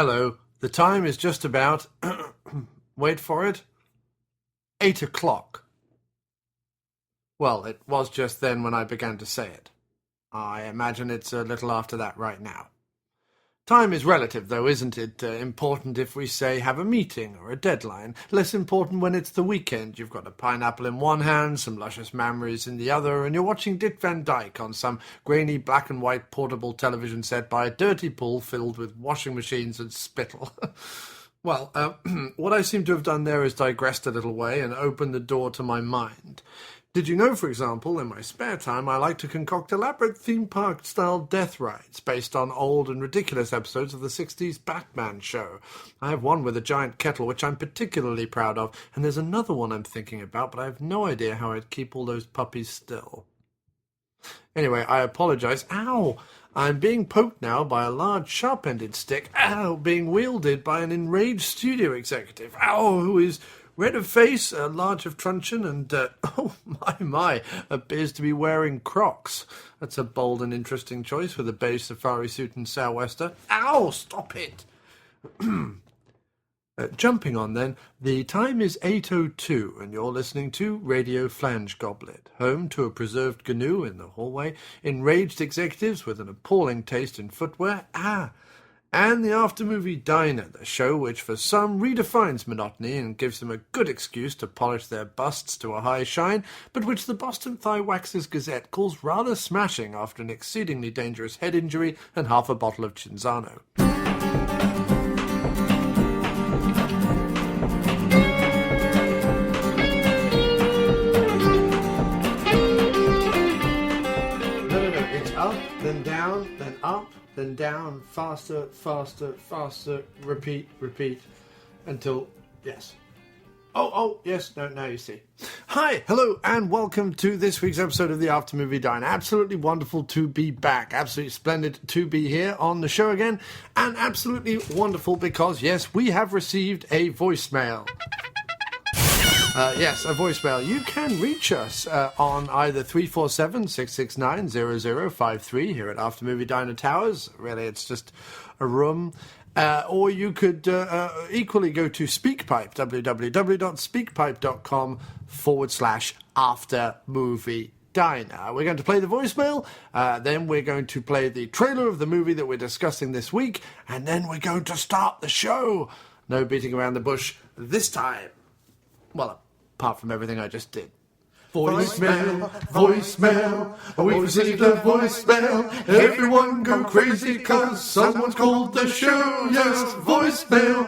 Hello, the time is just about, wait for it, 8 o'clock. Well, it was just then when I began to say it. I imagine it's a little after that right now. Time is relative, though, isn't it? Important if we, say, have a meeting or a deadline. Less important when it's the weekend. You've got a pineapple in one hand, some luscious memories in the other, and you're watching Dick Van Dyke on some grainy black-and-white portable television set by a dirty pool filled with washing machines and spittle. Well, what I seem to have done there is digressed a little way and opened the door to my mind. Did you know, for example, in my spare time I like to concoct elaborate theme park-style death rides based on old and ridiculous episodes of the 60s Batman show? I have one with a giant kettle, which I'm particularly proud of, and there's another one I'm thinking about, but I have no idea how I'd keep all those puppies still. Anyway, I apologize. Ow! I'm being poked now by a large sharp-ended stick, ow, being wielded by an enraged studio executive, ow, who is red of face, large of truncheon, and, oh, my, appears to be wearing Crocs. That's a bold and interesting choice with a beige safari suit and sou'wester. Ow, stop it! Jumping on then, the time is 8:02, and you're listening to Radio Flange Goblet, home to a preserved GNU in the hallway, enraged executives with an appalling taste in footwear, and the After-Movie Diner, the show which for some redefines monotony and gives them a good excuse to polish their busts to a high shine, but which the Boston Thigh Waxers Gazette calls rather smashing after an exceedingly dangerous head injury and half a bottle of Cinzano. No, it's up, then down, then up, then down, faster, repeat, until, yes. Yes, no, now you see. Hi, hello, and welcome to this week's episode of the After Movie Dine. Absolutely wonderful to be back. Absolutely splendid to be here on the show again. And absolutely wonderful because, yes, we have received a voicemail. Yes, a voicemail. You can reach us on either 347-669-0053 here at After Movie Diner Towers. Really, it's just a room. Or you could equally go to SpeakPipe, www.speakpipe.com/aftermoviediner. We're going to play the voicemail, then we're going to play the trailer of the movie that we're discussing this week, and then we're going to start the show. No beating around the bush this time. Well, apart from everything I just did. Voicemail, we've received a voicemail. Everyone go crazy cause someone's called the show. Yes, voicemail,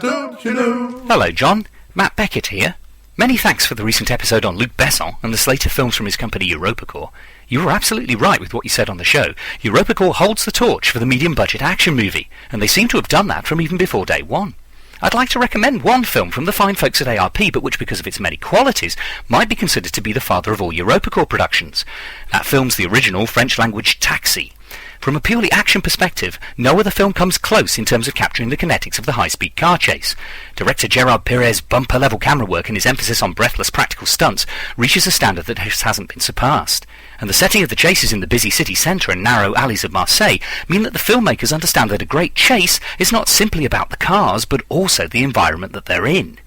don't you know? Hello, John. Matt Beckett here. Many thanks for the recent episode on Luc Besson and the slate of films from his company EuropaCorp. You were absolutely right with what you said on the show. EuropaCorp holds the torch for the medium-budget action movie, and they seem to have done that from even before day one. I'd like to recommend one film from the fine folks at ARP, but which, because of its many qualities, might be considered to be the father of all EuropaCorp productions. That film's the original French-language Taxi. From a purely action perspective, no other film comes close in terms of capturing the kinetics of the high-speed car chase. Director Gerard Perez's bumper-level camera work and his emphasis on breathless practical stunts reaches a standard that just hasn't been surpassed. And the setting of the chases in the busy city centre and narrow alleys of Marseille mean that the filmmakers understand that a great chase is not simply about the cars, but also the environment that they're in.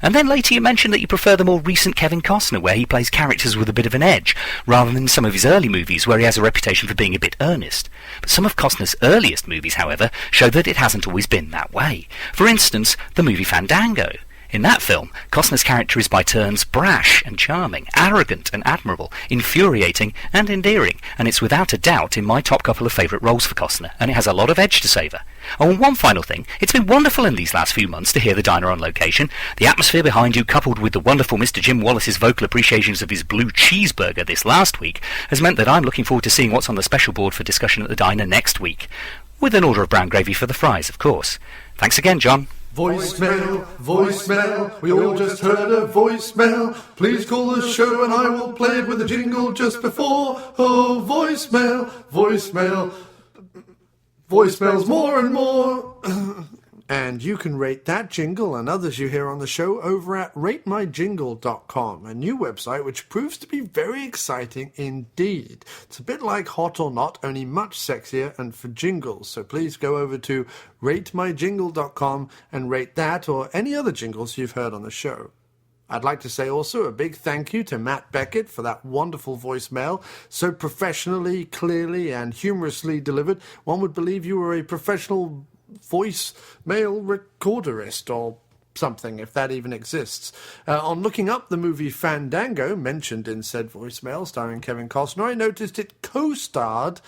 And then later you mentioned that you prefer the more recent Kevin Costner, where he plays characters with a bit of an edge, rather than some of his early movies where he has a reputation for being a bit earnest. But some of Costner's earliest movies, however, show that it hasn't always been that way. For instance, the movie Fandango. In that film, Costner's character is by turns brash and charming, arrogant and admirable, infuriating and endearing, and it's without a doubt in my top couple of favourite roles for Costner, and it has a lot of edge to savour. Oh, and one final thing, it's been wonderful in these last few months to hear the diner on location. The atmosphere behind you, coupled with the wonderful Mr. Jim Wallace's vocal appreciations of his blue cheeseburger this last week, has meant that I'm looking forward to seeing what's on the special board for discussion at the diner next week. With an order of brown gravy for the fries, of course. Thanks again, John. Voicemail, we all just heard a voicemail. Please call the show and I will play it with a jingle just before. Oh, voicemails more and more. And you can rate that jingle and others you hear on the show over at ratemyjingle.com, a new website which proves to be very exciting indeed. It's a bit like Hot or Not, only much sexier and for jingles. So please go over to ratemyjingle.com and rate that or any other jingles you've heard on the show. I'd like to say also a big thank you to Matt Beckett for that wonderful voicemail, so professionally, clearly, and humorously delivered. One would believe you were a professional voicemail recorderist or something, if that even exists. On looking up the movie Fandango, mentioned in said voicemail, starring Kevin Costner, I noticed it co-starred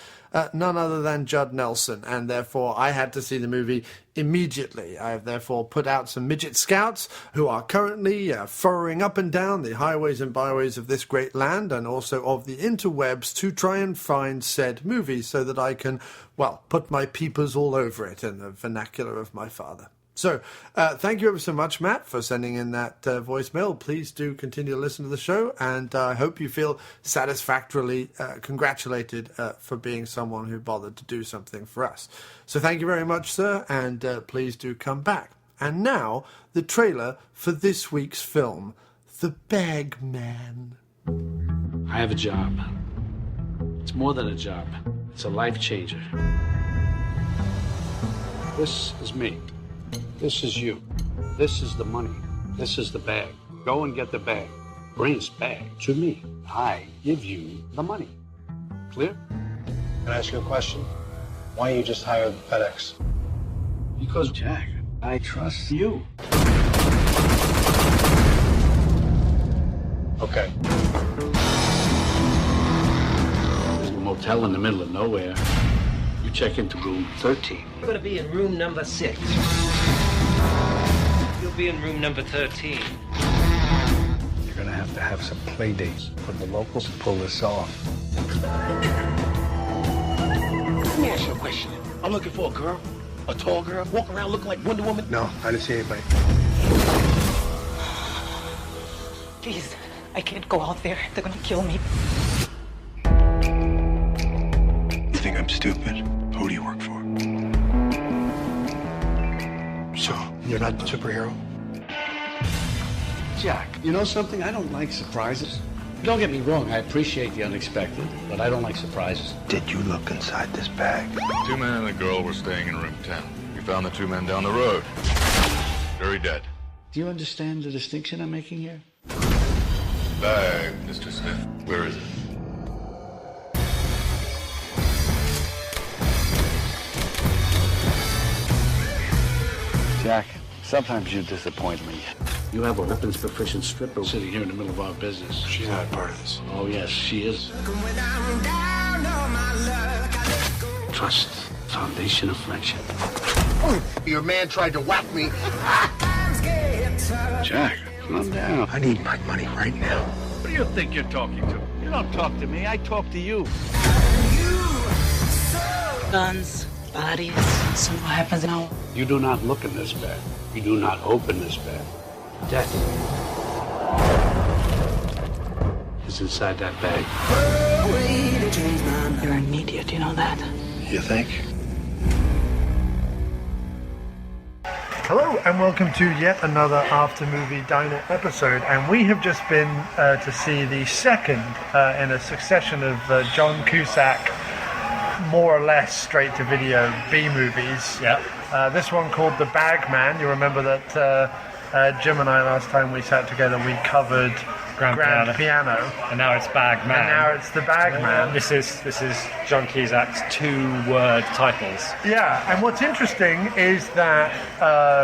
none other than Judd Nelson, and therefore I had to see the movie immediately. I have therefore put out some midget scouts who are currently furrowing up and down the highways and byways of this great land and also of the interwebs to try and find said movie so that I can, well, put my peepers all over it in the vernacular of my father. So, thank you ever so much, Matt, for sending in that voicemail. Please do continue to listen to the show, and I hope you feel satisfactorily congratulated for being someone who bothered to do something for us. So thank you very much, sir, and please do come back. And now, the trailer for this week's film, The Bag Man. I have a job. It's more than a job. It's a life changer. This is me. This is you. This is the money. This is the bag. Go and get the bag. Bring this bag to me. I give you the money. Clear? Can I ask you a question? Why don't you just hire FedEx? Because, Jack, I trust you. Okay. There's a motel in the middle of nowhere. You check into room 13. You're going to be in room number 6. You'll be in room number 13. You're gonna have some play dates with the locals to pull this off. Let me ask you a question. I'm looking for a girl, a tall girl, walk around looking like Wonder Woman. No, I didn't see anybody. Please, I can't go out there. They're gonna kill me. You think I'm stupid? Who do you work for? So, you're not a superhero? Jack, you know something? I don't like surprises. Don't get me wrong, I appreciate the unexpected, but I don't like surprises. Did you look inside this bag? 2 men and a girl were staying in room 10. We found the 2 men down the road. Very dead. Do you understand the distinction I'm making here? Bag, Mr. Smith. Where is it? Jack, sometimes you disappoint me. You have a weapons proficient stripper sitting here in the middle of our business. She's not part of this. Oh, yes, she is. Trust, foundation of friendship. Your man tried to whack me. Jack, calm down. I need my money right now. Who do you think you're talking to? You don't talk to me, I talk to you. Guns, bodies. So what happens now? You do not look in this bag. You do not open this bag. Death is inside that bag. You're an idiot, you know that? You think? Hello and welcome to yet another After Movie Diner episode, and we have just been to see the second in a succession of John Cusack, more or less straight-to-video B-movies. Yeah. This one called The Bag Man. You remember that Jim and I, last time we sat together, we covered Grand Piano. And now it's Bag Man. And now it's The Bag Man. This is John Cusack's 2-word titles. Yeah, and what's interesting is that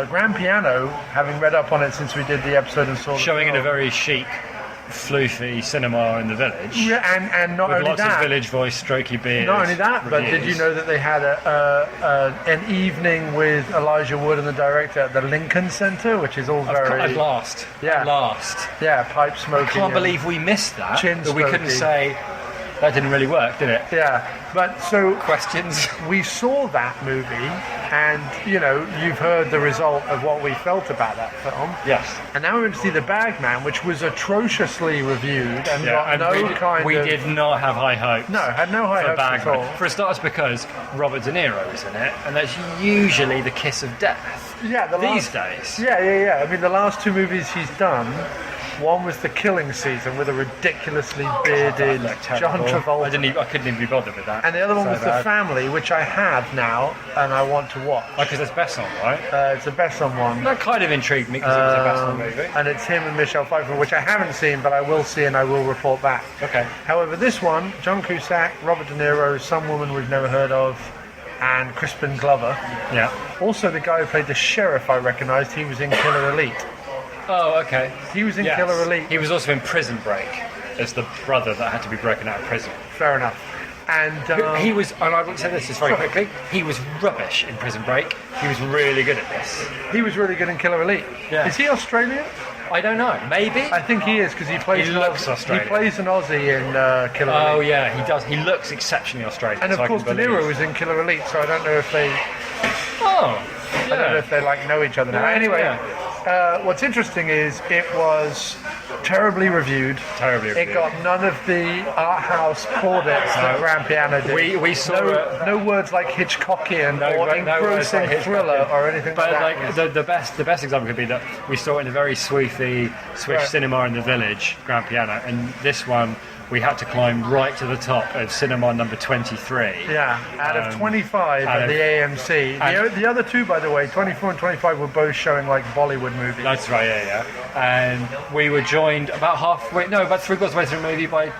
Grand Piano, having read up on it since we did the episode and saw Showing in a very chic, floofy cinema in the village. Yeah, and not with only lots that, of village voice, strokey beard. not only that, but did you know that they had an evening with Elijah Wood and the director at the Lincoln Center, which is all very At last. Yeah. At last. yeah, pipe I smoking. can't and believe we missed that. chin That we couldn't smoking. say, That didn't really work, did it? Yeah, but so Questions? we saw that movie, and you've heard the result of what we felt about that film. Yes. And now we're going to see The Bagman, which was atrociously reviewed and got we did not have high hopes. No, had no high for hopes at Bagman. all. For a start, it's because Robert De Niro is in it, and that's usually the kiss of death. Yeah, these days. Yeah. I mean, the last two movies he's done, one was The Killing Season with a ridiculously bearded John Travolta. I couldn't even be bothered with that. And the other one was The Family, which I have now, and I want to watch. Because it's Besson, right? It's a Besson one. That kind of intrigued me because it was a Besson movie. And it's him and Michelle Pfeiffer, which I haven't seen, but I will see and I will report back. Okay. However, this one, John Cusack, Robert De Niro, some woman we've never heard of, and Crispin Glover. Yeah. Also, the guy who played the sheriff I recognised, he was in Killer Elite. Oh, okay. He was in Killer Elite. He was also in Prison Break as the brother that had to be broken out of prison. Fair enough. And he was, and I will say this very quickly, he was rubbish in Prison Break. He was really good at this. He was really good in Killer Elite. Yeah. Is he Australian? I don't know. Maybe. I think he is because he plays. He looks Australian. He plays an Aussie in Killer Elite. Oh yeah, he does. He looks exceptionally Australian. And of course, De Niro was in Killer Elite, so I don't know if they. Oh. Yeah. I don't know if they know each other now. Anyway. Yeah. What's interesting is it was terribly reviewed. It got none of the art house plaudits that Grand Piano did. We saw no words like Hitchcockian or engrossing thriller or anything like that. But the best example could be that we saw it in a very swoofy Swiss cinema in the village, Grand Piano, and this one we had to climb right to the top of cinema number 23. Yeah, out of 25 at the AMC. The other two, by the way, 24 and 25, were both showing like Bollywood movies. That's right, yeah. And we were joined about 3/4 way through the movie by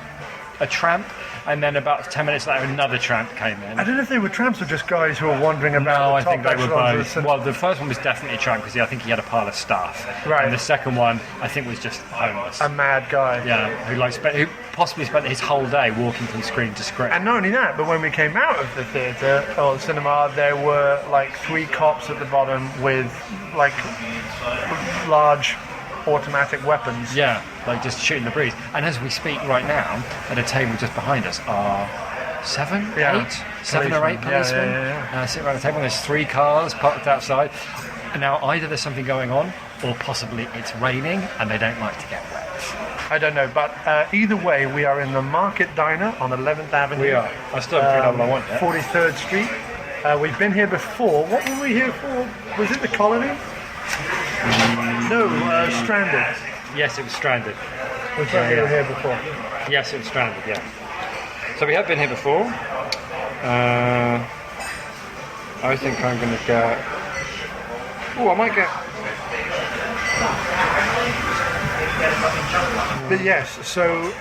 a tramp, and then about 10 minutes later another tramp came in. I don't know if they were tramps or just guys who were wandering about. No, the I think top they were echelons both. Well, the first one was definitely a tramp because I think he had a pile of stuff. Right. And the second one, I think, was just homeless. A mad guy. Yeah, who possibly spent his whole day walking from screen to screen. And not only that, but when we came out of the theatre or cinema, there were like 3 cops at the bottom with like large automatic weapons. Yeah, like just shooting the breeze. And as we speak right now, at a table just behind us are 7 or 8 policemen sitting around the table. And there's 3 cars parked outside. And now either there's something going on, or possibly it's raining and they don't like to get wet. I don't know, but either way, we are in the Market Diner on 11th Avenue. We are. I still haven't figured out what I want yet. 43rd Street. We've been here before. What were we here for? Was it the Colony? No, Stranded. Yes, it was Stranded. We were here before. Yes, it was Stranded, yeah. So we have been here before. I think I'm going to get... Oh, I might get... But yes, so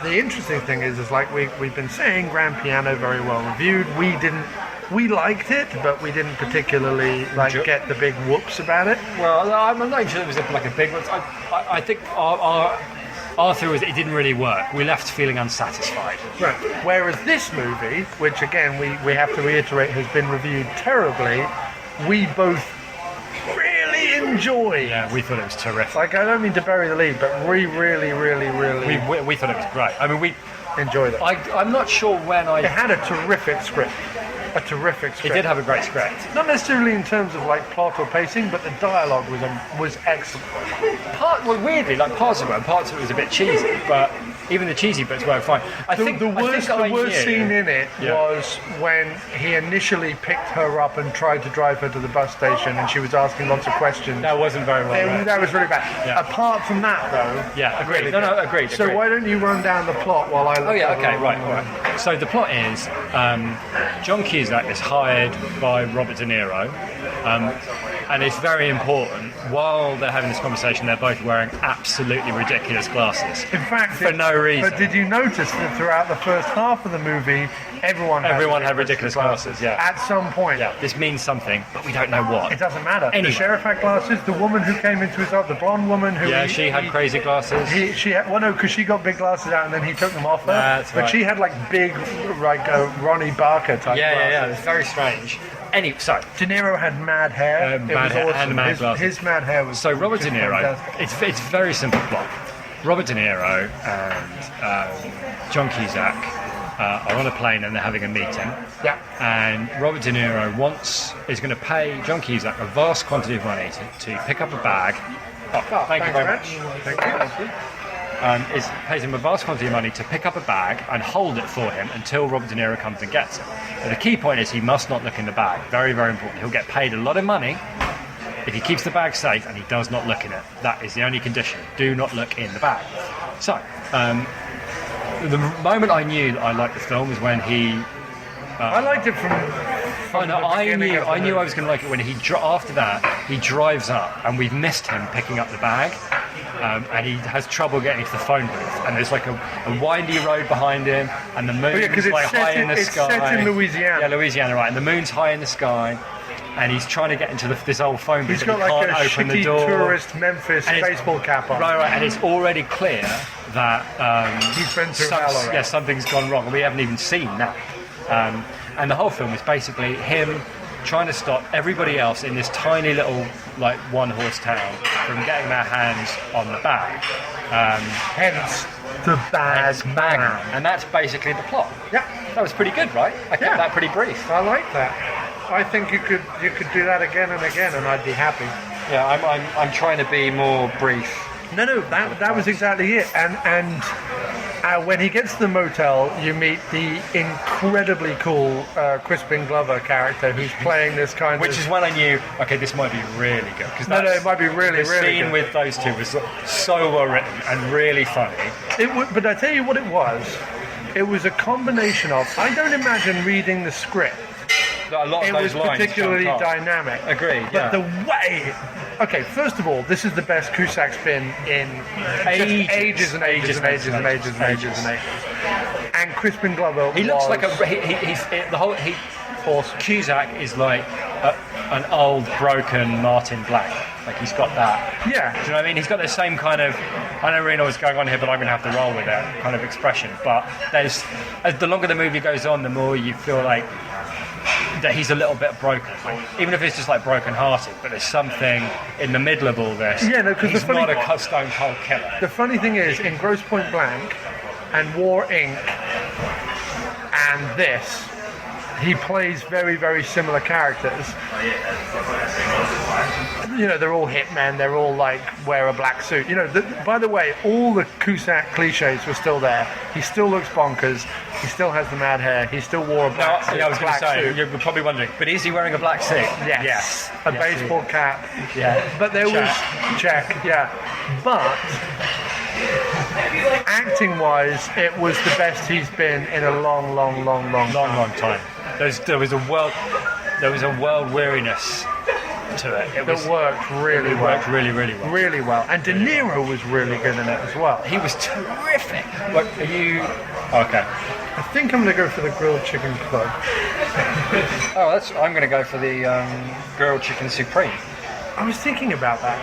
the interesting thing is like we've been saying, Grand Piano very well reviewed. We liked it, but we didn't particularly get the big whoops about it. Well, I'm not even sure it was like a big one. I think our theory was it didn't really work. We left feeling unsatisfied. Right. Whereas this movie, which again we have to reiterate has been reviewed terribly, we both really enjoyed. Yeah, we thought it was terrific. Like, I don't mean to bury the lead, but we really we thought it was great. I mean, we enjoyed it. I'm not sure when I... It had a terrific script. A terrific script. It did have a great script. Not necessarily in terms of like plot or pacing, but the dialogue was excellent. Weirdly, like parts of it was a bit cheesy, but even the cheesy bits were fine. The worst scene in it was when he initially picked her up and tried to drive her to the bus station, and she was asking lots of questions. That wasn't very well. That was really bad. Yeah. Apart from that, though. Yeah, agreed. Really No, agreed. So why don't you run down the plot while I look? Oh yeah, okay, right. So the plot is John Cusack is hired by Robert De Niro, and it's very important. While they're having this conversation, they're both wearing absolutely ridiculous glasses. In fact, for no reason. But did you notice that throughout the first half of the movie, everyone had ridiculous glasses? Yeah. At some point. Yeah. This means something, but we don't know what. It doesn't matter. Anyway. The sheriff had glasses. The woman who came into his office, the blonde woman who... Yeah, she had crazy glasses. Because she got big glasses out and then he took them off her. That's right. But she had like big, like Ronnie Barker type glasses. Yeah, it's very strange. Anyway, so De Niro had mad hair. It was awesome. And mad glasses. His mad hair was... So Robert De Niro, fantastic. it's very simple plot. Robert De Niro and John Cusack are on a plane and they're having a meeting. Yeah. And Robert De Niro is going to pay John Cusack a vast quantity of money to pick up a bag. Thank you very much. Thank you. Pays him a vast quantity of money to pick up a bag and hold it for him until Robert De Niro comes and gets it. But the key point is he must not look in the bag. Very, very important. He'll get paid a lot of money if he keeps the bag safe and he does not look in it. That is the only condition. Do not look in the bag. So, the moment I knew that I liked the film was when he... I liked it from I knew I was going to like it when after that he drives up and we've missed him picking up the bag, and he has trouble getting to the phone booth, and there's like a windy road behind him, and the moon's like high in the sky. It's set in Louisiana. Yeah, Louisiana, right? And the moon's high in the sky, and he's trying to get into this old phone booth. He's got like a open the shitty door. tourist Memphis baseball cap on. Right, and it's already clear that he's been through hell. Yeah, something's gone wrong, and we haven't even seen that. And the whole film is basically him trying to stop everybody else in this tiny little, like, one-horse town from getting their hands on the bag. Hence the bag man. And that's basically the plot. Yeah. That was pretty good, right? I kept that pretty brief. I like that. I think you could do that again and again, and I'd be happy. Yeah, I'm trying to be more brief. No, that was exactly it. And when he gets to the motel, you meet the incredibly cool Crispin Glover character who's playing this kind Which is when I knew, okay, this might be really good. No, it might be really, the really scene good. with those two was so well written and really funny. But I tell you what it was. It was a combination of, I don't imagine reading the script. A lot of those was lines particularly jumped off. dynamic. Agreed, But the way... Okay, first of all, this is the best Cusack's been in ages. And Crispin Glover He looks like Cusack is like an old, broken Martin Blank. Like, he's got that. Yeah. Do you know what I mean? He's got the same kind of, I don't really know what's going on here, but I'm going to have to roll with that kind of expression. But as the longer the movie goes on, the more you feel like that he's a little bit broken, even if it's just like broken-hearted. But there's something in the middle of all this. Yeah, no, because he's not a stone cold killer. The funny thing is, in Grosse Pointe Blank and War Inc. and this, he plays very, very similar characters. You know, they're all hitmen. They're all like wear a black suit. You know, by the way, all the Cusack cliches were still there. He still looks bonkers. He still has the mad hair. He still wore a black suit. Yeah, I was going to say, you're probably wondering, but is he wearing a black suit? Yes. A baseball cap. Yeah. But there was check. Yeah. But acting-wise, it was the best he's been in a long time. There was a world weariness to it. It worked really well. Worked really, really well. Really well. And De Niro was really good in it as well. He was terrific. What, are you... Okay. I think I'm going to go for the grilled chicken club. I'm going to go for the grilled chicken supreme. I was thinking about that.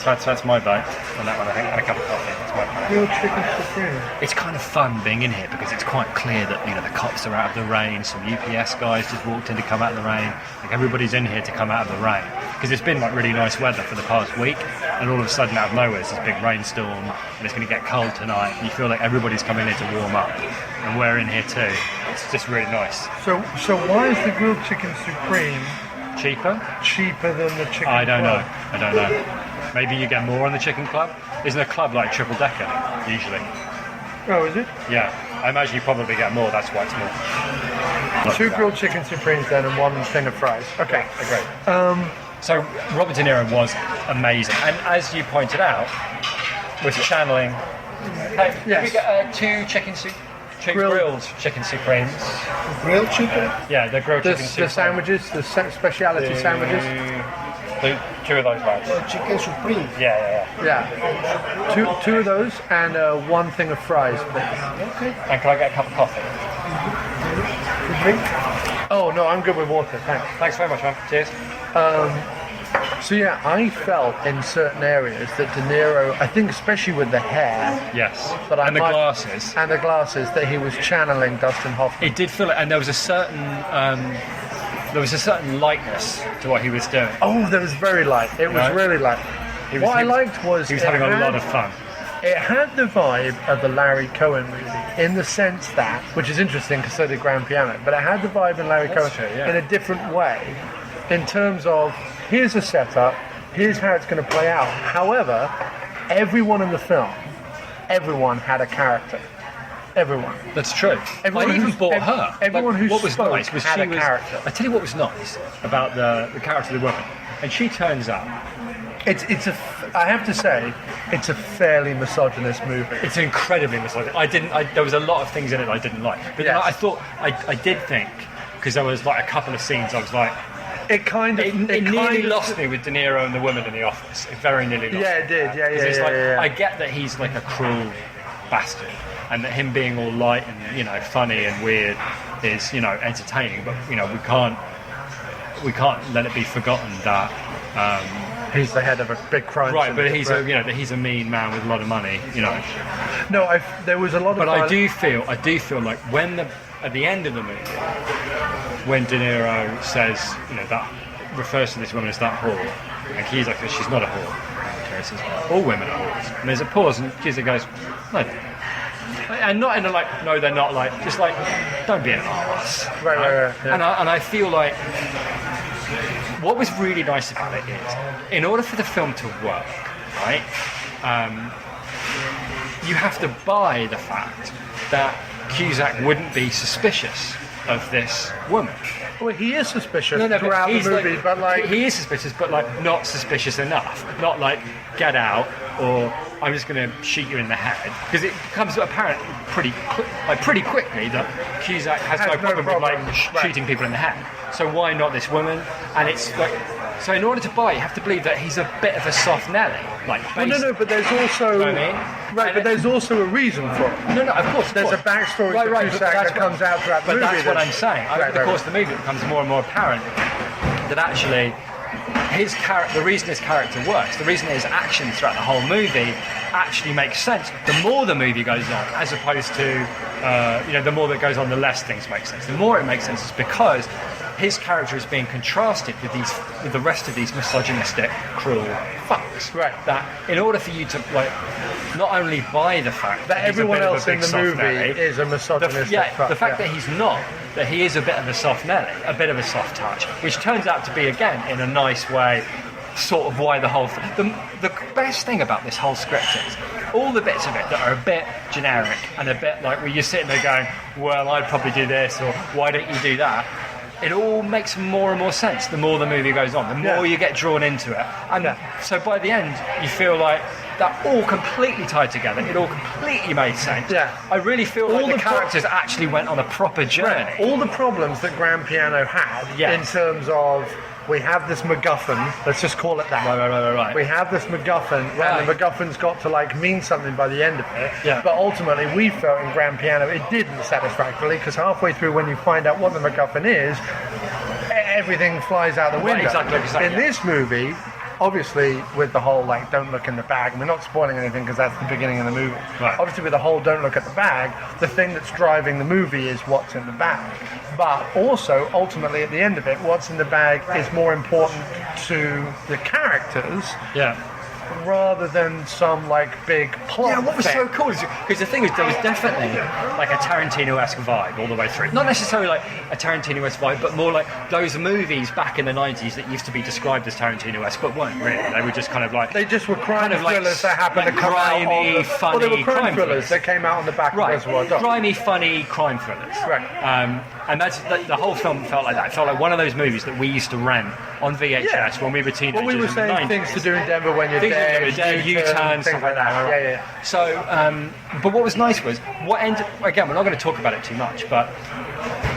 That's my vote on that one, I think, and a cup of coffee. That's my vote. Grilled chicken supreme. It's kind of fun being in here because it's quite clear that, you know, the cops are out of the rain. Some UPS guys just walked in to come out of the rain. Like, everybody's in here to come out of the rain because it's been like really nice weather for the past week, and all of a sudden, out of nowhere, there's this big rainstorm, and it's going to get cold tonight. And you feel like everybody's coming in to warm up, and we're in here too. It's just really nice. So why is the grilled chicken supreme cheaper than the chicken? I don't know. Maybe you get more on the chicken club. Isn't a club like triple decker usually? Oh, is it? Yeah, I imagine you probably get more. That's why it's more. 2 grilled chicken supremes then, and 1 thing of fries. Okay, great. So Robert De Niro was amazing, and as you pointed out, was channeling. Hey, yes. Can we get 2 chicken soup? Grilled chicken supremes. Grilled chicken? Yeah, the grilled chicken supremes. The sandwiches, the speciality sandwiches. 2 of those lads. Chicken supreme. Yeah. 2 of those and 1 thing of fries, please. Okay. And can I get a cup of coffee? Drink? Oh no, I'm good with water. Thanks. Thanks very much, man. Cheers. So yeah, I felt in certain areas that De Niro, I think especially with the hair, yes, but the glasses, that he was channeling Dustin Hoffman. It did feel it, and there was a certain lightness to what he was doing. Oh, that was very light. It was really light. What I liked was he was having a lot of fun. It had the vibe of the Larry Cohen movie in the sense that, which is interesting because so did Grand Piano, but it had the vibe in Larry Cohen in a different way in terms of here's a setup, here's how it's going to play out. However, everyone in the film, everyone had a character. Everyone. That's true. Everyone I even bought her. Everyone who what was spoke nice was had she a was. character. I tell you what was nice about the character of the woman, and she turns up. I have to say, it's a fairly misogynist movie. It's incredibly misogynist. There was a lot of things in it I didn't like, but then I thought I did think because there was like a couple of scenes I was like. It nearly lost me with De Niro and the woman in the office. It very nearly lost me. Yeah, it did. Yeah. I get that he's like a cruel bastard, and that him being all light and funny and weird is entertaining. But we can't let it be forgotten that he's the head of a big crime. Right, but he's a mean man with a lot of money. No, there was a lot of. But I do feel like at the end of the movie, when De Niro says, that refers to this woman as that whore, and he's like, she's not a whore. Terry says, all women are whores. And there's a pause, and Cusack goes, no, they're not. And not in a like, no, they're not, like, just like, don't be an arse. Right. Yeah. And I feel like what was really nice about it is, in order for the film to work, right, you have to buy the fact that Cusack wouldn't be suspicious of this woman. Well, he is suspicious throughout the movie, but like he is suspicious, but like not suspicious enough. Not like get out or I'm just going to shoot you in the head, because it becomes apparent pretty quickly that Cusack has no problem with like shooting people in the head. So why not this woman? And it's like. So in order to buy, you have to believe that he's a bit of a soft Nelly. Like, no, but there's also you know what I mean? Right, but there's also a reason for it. No, of course. There's a backstory to Cusack that comes out throughout the movie. But that's what I'm saying. Over the course of the movie, it becomes more and more apparent that actually the reason his character works, the reason his actions throughout the whole movie actually makes sense. The more the movie goes on, as opposed to the more that goes on, the less things make sense. The more it makes sense is because his character is being contrasted with the rest of these misogynistic, cruel fucks. Right. That in order for you to like not only buy the fact that everyone else in the movie is a misogynistic fuck. The fact that he's not, that he is a bit of a soft Nelly, a bit of a soft touch, which turns out to be again in a nice way sort of why the whole the best thing about this whole script is all the bits of it that are a bit generic and a bit like where you're sitting there going, well, I'd probably do this, or why don't you do that? It all makes more and more sense the more the movie goes on, the more you get drawn into it. And so by the end, you feel like that all completely tied together. It all completely made sense. Yeah. I really feel like the characters actually went on a proper journey. Right. All the problems that Grand Piano had in terms of we have this MacGuffin, let's just call it that. Right. We have this MacGuffin, and the MacGuffin's got to like mean something by the end of it. Yeah. But ultimately, we felt in Grand Piano it didn't satisfactorily, because halfway through, when you find out what the MacGuffin is, everything flies out the window. Exactly. In this movie, obviously, with the whole like don't look in the bag, and we're not spoiling anything because that's the beginning of the movie. Right. Obviously, with the whole don't look at the bag, the thing that's driving the movie is what's in the bag. But also, ultimately, at the end of it, what's in the bag is more important to the characters. Yeah. Rather than some like big plot. Yeah, what was so cool is because the thing is there was definitely like a Tarantino-esque vibe all the way through. Not necessarily like a Tarantino-esque vibe, but more like those movies back in the 90s that used to be described as Tarantino-esque, but weren't really. They were just kind of like they just were crime thrillers that happened to come grimy, out funny they were crime thrillers that came out on the back of Reservoir Dogs. Grimy, funny crime thrillers. Right. And that's the whole film felt like that. It felt like one of those movies that we used to rent on VHS when we were teenagers. Well, we were saying things to do in Denver when you're dead, U-turn, stuff like that. Yeah. So, but what was nice was what ended. Again, we're not going to talk about it too much, but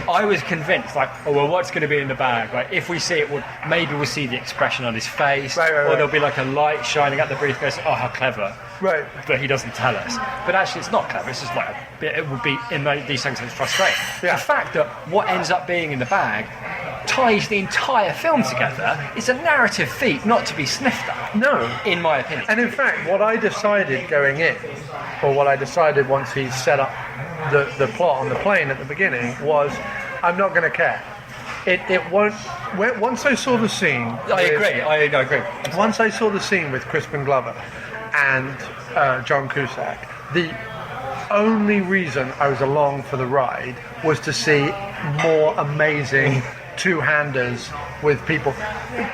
I was convinced, like, oh well, what's going to be in the bag? Like, if we see it, maybe we'll see the expression on his face, or there'll be like a light shining at the briefcase. Oh, how clever! Right. But he doesn't tell us. But actually, it's not clever. It's just like it would be in these things. It's frustrating. Yeah. The fact that what ends up being in the bag ties the entire film together is a narrative feat not to be sniffed at. No, in my opinion. And in fact, what I decided going in, or what I decided once he set up the plot on the plane at the beginning, was I'm not going to care. It won't. Once I saw the scene, I agree. Once I saw the scene with Crispin Glover, and John Cusack. The only reason I was along for the ride was to see more amazing two-handers with people.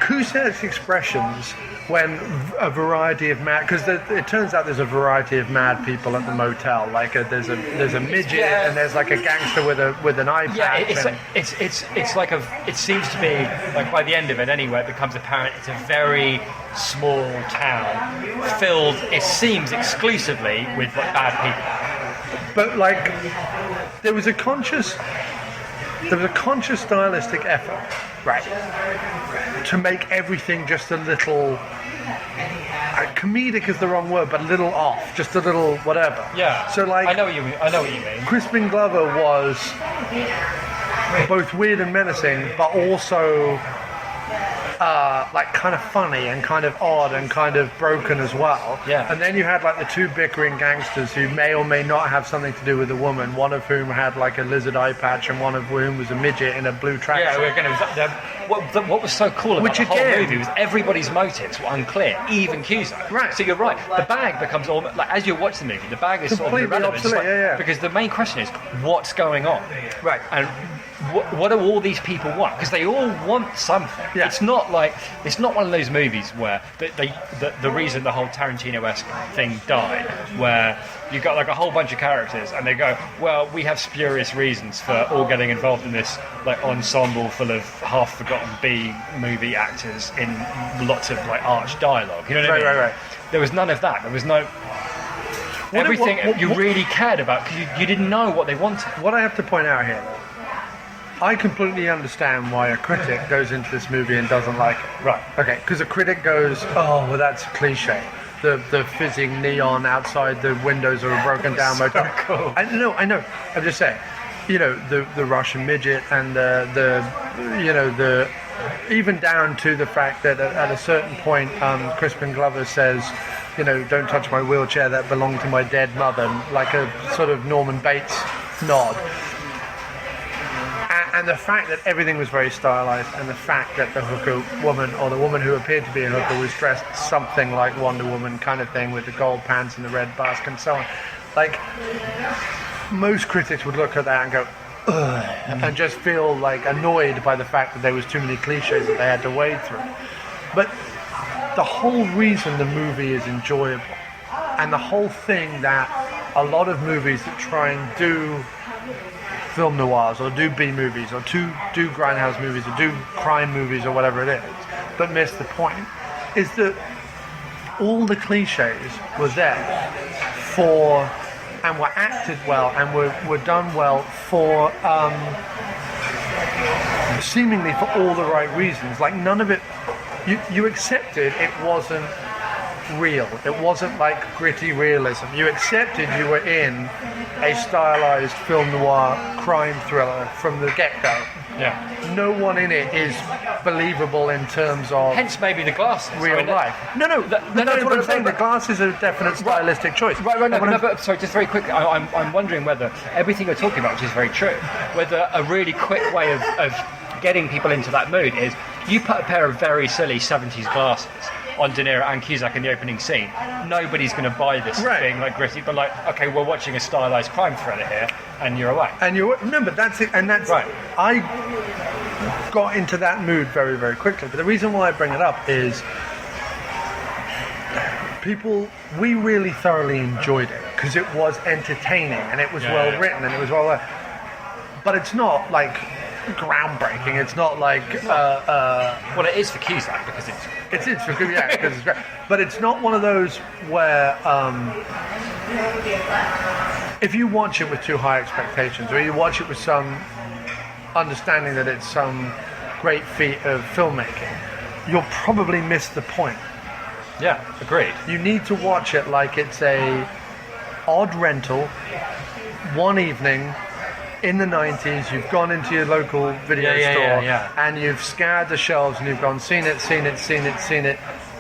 Cusack's expressions when a variety of mad, because it turns out there's a variety of mad people at the motel. Like there's a midget and there's like a gangster with an eye patch. It's like it seems to be like by the end of it anyway, it becomes apparent it's a very small town filled, it seems, exclusively with like bad people. But like there was a conscious stylistic effort, right, to make everything just a little comedic is the wrong word, but a little off, just a little whatever. Yeah. So like, I know what you mean. Crispin Glover was both weird and menacing, but also like kind of funny and kind of odd and kind of broken as well. Yeah. And then you had like the two bickering gangsters who may or may not have something to do with the woman, one of whom had like a lizard eye patch and one of whom was a midget in a blue tracksuit. Yeah, we're going to. What was so cool about the whole movie was everybody's motives were unclear, even Cusack. Right. So you're right. The bag becomes almost like as you watch the movie, the bag is completely sort of irrelevant. obsolete, because the main question is what's going on, right? And what do all these people want? Because they all want something. Yeah. It's not one of those movies where the reason the whole Tarantino-esque thing died, where you got like a whole bunch of characters and they go, well, we have spurious reasons for all getting involved in this like ensemble full of half-forgotten B-movie actors in lots of like arch dialogue. You know what I mean? Right. There was none of that. There was no everything you really cared about because you didn't know what they wanted. What I have to point out here, I completely understand why a critic goes into this movie and doesn't like it. Right. Okay, because a critic goes, oh, well, that's a cliche. The fizzing neon outside the windows of a broken down motel. Cool. I know. I'm just saying, the Russian midget and the even down to the fact that at a certain point, Crispin Glover says, don't touch my wheelchair, that belonged to my dead mother, like a sort of Norman Bates nod. And the fact that everything was very stylized, and the fact that the hooker woman, or the woman who appeared to be a hooker, was dressed something like Wonder Woman kind of thing with the gold pants and the red basque and so on. Like, most critics would look at that and go, ugh, and just feel like annoyed by the fact that there was too many cliches that they had to wade through. But the whole reason the movie is enjoyable, and the whole thing that a lot of movies that try and do film noirs or do B movies or do grindhouse movies or do crime movies or whatever it is, but miss the point, is that all the cliches were there for, and were acted well and were done well for seemingly for all the right reasons. Like none of it, you accepted it wasn't real. It wasn't like gritty realism. You accepted you were in a stylized film noir crime thriller from the get-go. Yeah. No one in it is believable in terms of hence maybe the glasses. real life. No, that's what I'm saying. The glasses are a definite stylistic choice. But sorry, just very quickly, I'm wondering whether everything you're talking about, which is very true, whether a really quick way of getting people into that mood is you put a pair of very silly 70s glasses on De Niro and Cusack in the opening scene. Nobody's going to buy this being like gritty, but like, okay, we're watching a stylized crime thriller here, and you're away. But that's it, and that's right. I got into that mood very, very quickly. But the reason why I bring it up is we really thoroughly enjoyed it because it was entertaining and it was well written and it was well. But it's not like groundbreaking. It's not like well, it is for Cusack because it's for because it's great. But it's not one of those where if you watch it with too high expectations, or you watch it with some understanding that it's some great feat of filmmaking, you'll probably miss the point. Yeah, agreed. You need to watch it like it's a odd rental, one evening. In the 90s, you've gone into your local video store and you've scoured the shelves and you've gone, seen it,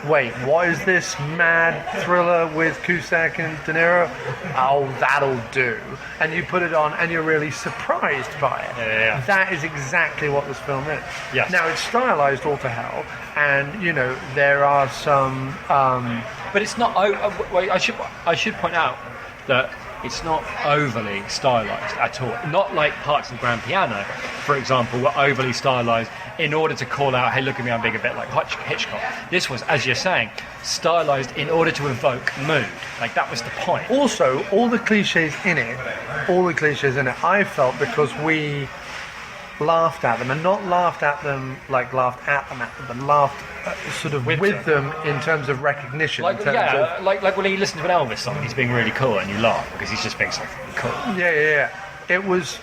wait, what is this mad thriller with Cusack and De Niro? Oh, that'll do. And you put it on and you're really surprised by it. Yeah. That is exactly what this film is. Yes. Now, it's stylized all to hell, and, you know, there are some... But it's not... I should point out that it's not overly stylized at all. Not like parts of Grand Piano, for example, were overly stylized in order to call out, hey, look at me, I'm being a bit like Hitchcock. This was, as you're saying, stylized in order to evoke mood. Like, that was the point. Also, all the cliches in it, I felt, because we laughed at them, and not laughed at them like laughed at them, but laughed sort of with them in terms of recognition. Like, like when you listen to an Elvis song, he's being really cool and you laugh because he's just being so cool. Yeah. It was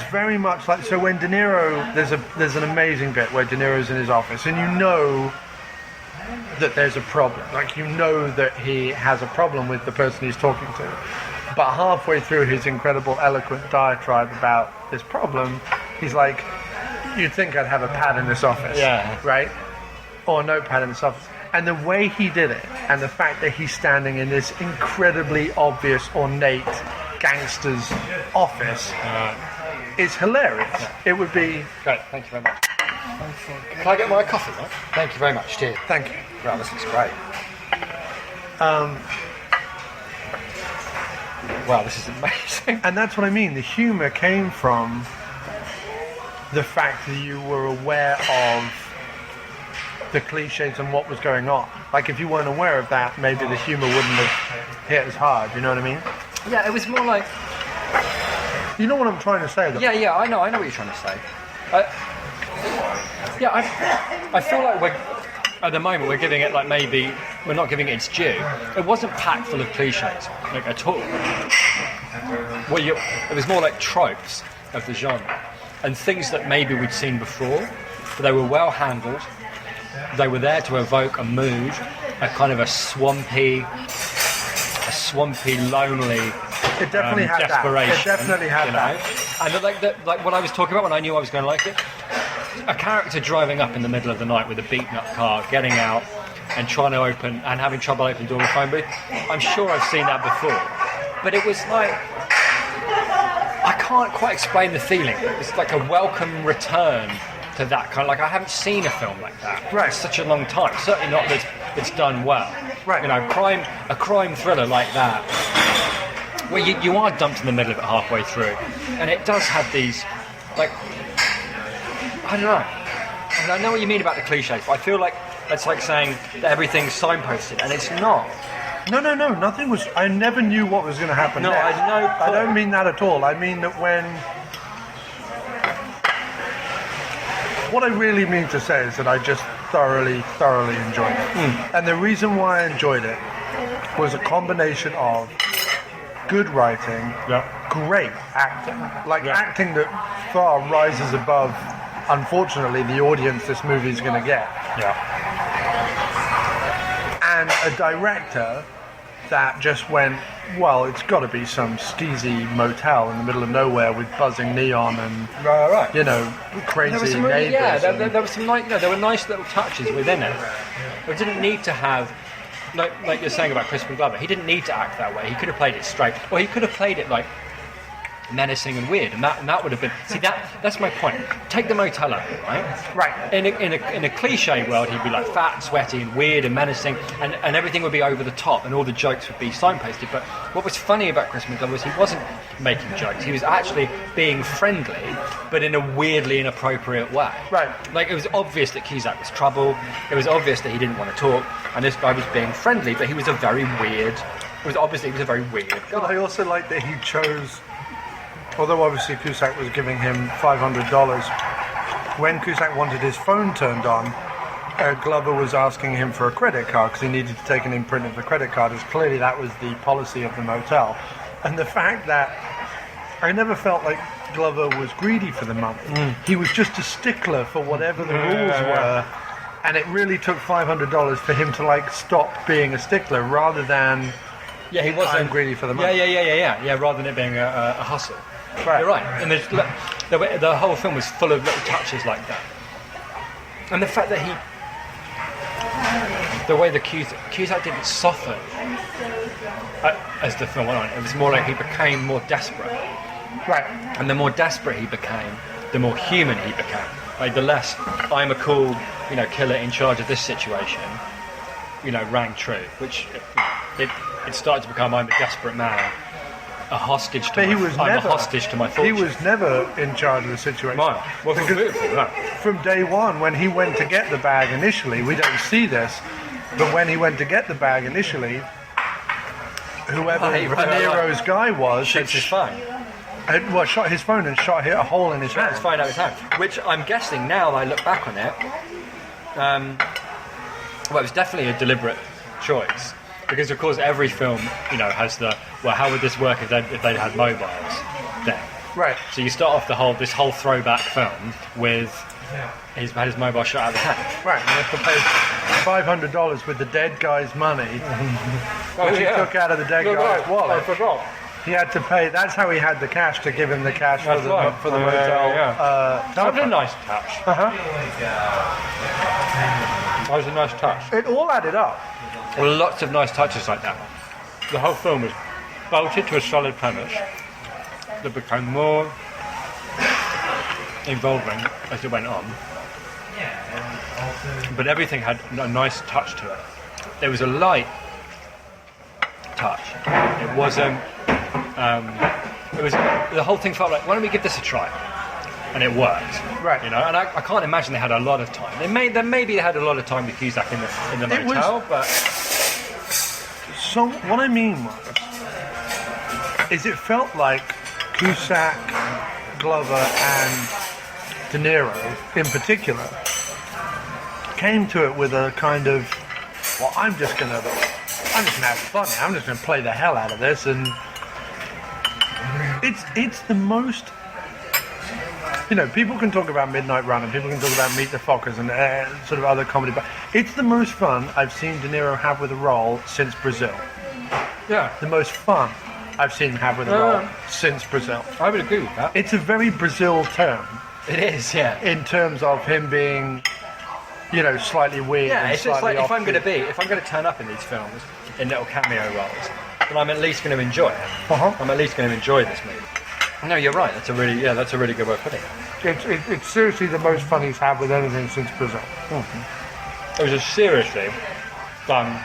very much like, so when De Niro, there's an amazing bit where De Niro's in his office and you know that there's a problem. Like, you know that he has a problem with the person he's talking to. But halfway through his incredible eloquent diatribe about this problem, he's like, you'd think I'd have a pad in this office. Yeah. Right? Or a notepad in this office. And the way he did it, and the fact that he's standing in this incredibly obvious, ornate gangster's office is hilarious. Yeah. It would be... Great, thank you very much. Can I get my coffee, right? Thank you very much. Cheers. Thank you. Wow, this looks great. Wow, this is amazing. And that's what I mean. The humour came from the fact that you were aware of the cliches and what was going on. Like, if you weren't aware of that, maybe the humour wouldn't have hit as hard. You know what I mean? Yeah, it was more like... You know what I'm trying to say, though? Yeah, I know what you're trying to say. I feel like at the moment we're giving it, like, maybe we're not giving it its due. It wasn't packed full of cliches, like, at all. It was more like tropes of the genre and things that maybe we'd seen before, but they were well handled. They were there to evoke a mood, a kind of a swampy, lonely. It definitely had desperation. That. It definitely had that. And like what I was talking about when I knew I was going to like it, a character driving up in the middle of the night with a beaten up car, getting out and trying to open and having trouble opening the door with a phone booth. I'm sure I've seen that before, but it was like, I can't quite explain the feeling. It was like a welcome return to that kind of, like, I haven't seen a film like that right. for such a long time. Certainly not that it's done well. Right. You know, a crime thriller like that, where you are dumped in the middle of it halfway through, and it does have these, like, I don't know. I mean, I know what you mean about the cliches, but I feel like that's like saying that everything's signposted, and it's not. No, nothing was... I never knew what was going to happen next. I don't mean that at all. I mean that when... What I really mean to say is that I just thoroughly enjoyed it. And the reason why I enjoyed it was a combination of good writing, great acting, acting that far rises above, unfortunately, the audience this movie is going to get. And a director that just went, well, it's got to be some steezy motel in the middle of nowhere with buzzing neon and you know, crazy neighbours. Yeah, there was some there were nice little touches within it. It didn't need to have, like you're saying about Crispin Glover, he didn't need to act that way. He could have played it straight, or he could have played it like menacing and weird, and that would have been. See, that's my point. Take the motel out, right? In a cliche world, he'd be like fat and sweaty and weird and menacing, and everything would be over the top, and all the jokes would be signposted. But what was funny about Crispin Glover was he wasn't making jokes. He was actually being friendly, but in a weirdly inappropriate way. Right. Like, it was obvious that Cusack was trouble. It was obvious that he didn't want to talk, and this guy was being friendly, but he was a very weird. It was obviously he was a very weird guy. But I also like that he chose. Although obviously Cusack was giving him $500, when Cusack wanted his phone turned on, Glover was asking him for a credit card because he needed to take an imprint of the credit card, as clearly that was the policy of the motel. And the fact that I never felt like Glover was greedy for the money. He was just a stickler for whatever the rules were, and it really took $500 for him to stop being a stickler rather than he wasn't I'm greedy for the money. Yeah, rather than it being a hustle. Right. You're right, and the whole film was full of little touches like that, and the fact that the way the Cusack didn't soften as the film went on. It was more like he became more desperate. Right. And the more desperate he became, the more human he became. Like the less I'm a cool, killer in charge of this situation, rang true. Which it started to become I'm a desperate man, a hostage to I'm a hostage to my fortune. He was never in charge of the situation. Right. Well, from day one, when he went to get the bag initially, we don't see this, but when he went to get the bag initially, whoever Niro's guy was, shoots his phone. Shot his phone and hit a hole in his hand. His phone out of his hand. Which I'm guessing now that I look back on it, it was definitely a deliberate choice. Because of course every film, has how would this work if they'd had mobiles then? Right. So you start off this whole throwback film with he's had his mobile shot out of his hand. Right, and he has to pay $500 with the dead guy's money, which he took out of the dead guy's wallet. I forgot. He had to pay. That's how he had the cash to give him the cash for the motel. That was a nice touch. That was a nice touch. It all added up. Well, lots of nice touches like that. The whole film was bolted to a solid premise that became more involving as it went on. But everything had a nice touch to it. There was a light touch. It wasn't. It was the whole thing felt like, why don't we give this a try? And it worked. Right. And I can't imagine they had a lot of time. Maybe they had a lot of time with Cusack in the motel, but. So what I mean is it felt like Cusack, Glover, and De Niro, in particular, came to it with a kind of, well, I'm just gonna have fun. I'm just gonna play the hell out of this, and it's the most. People can talk about Midnight Run and people can talk about Meet the Fockers and sort of other comedy, but it's the most fun I've seen De Niro have with a role since Brazil. Yeah. The most fun I've seen him have with a role since Brazil. I would agree with that. It's a very Brazil term. It is, yeah. In terms of him being, slightly weird. Yeah, and it's just like if I'm going to turn up in these films in little cameo roles, then I'm at least going to enjoy it. I'm at least going to enjoy this movie. No, you're right. That's a really good way of putting it. It's seriously the most fun he's had with anything since Brazil. Mm-hmm. It was a seriously fun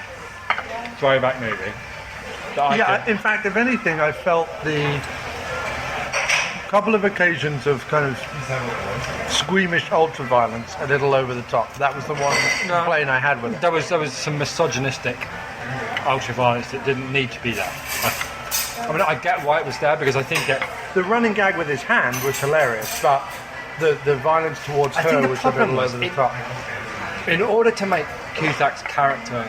throwback movie. In fact, if anything, I felt the couple of occasions of kind of squeamish ultra-violence a little over the top. That was the one complaint I had with it. There was some misogynistic ultra-violence that didn't need to be there. I get why it was there because I think the running gag with his hand was hilarious, but the violence towards her was a little over the top. In order to make Cusack's character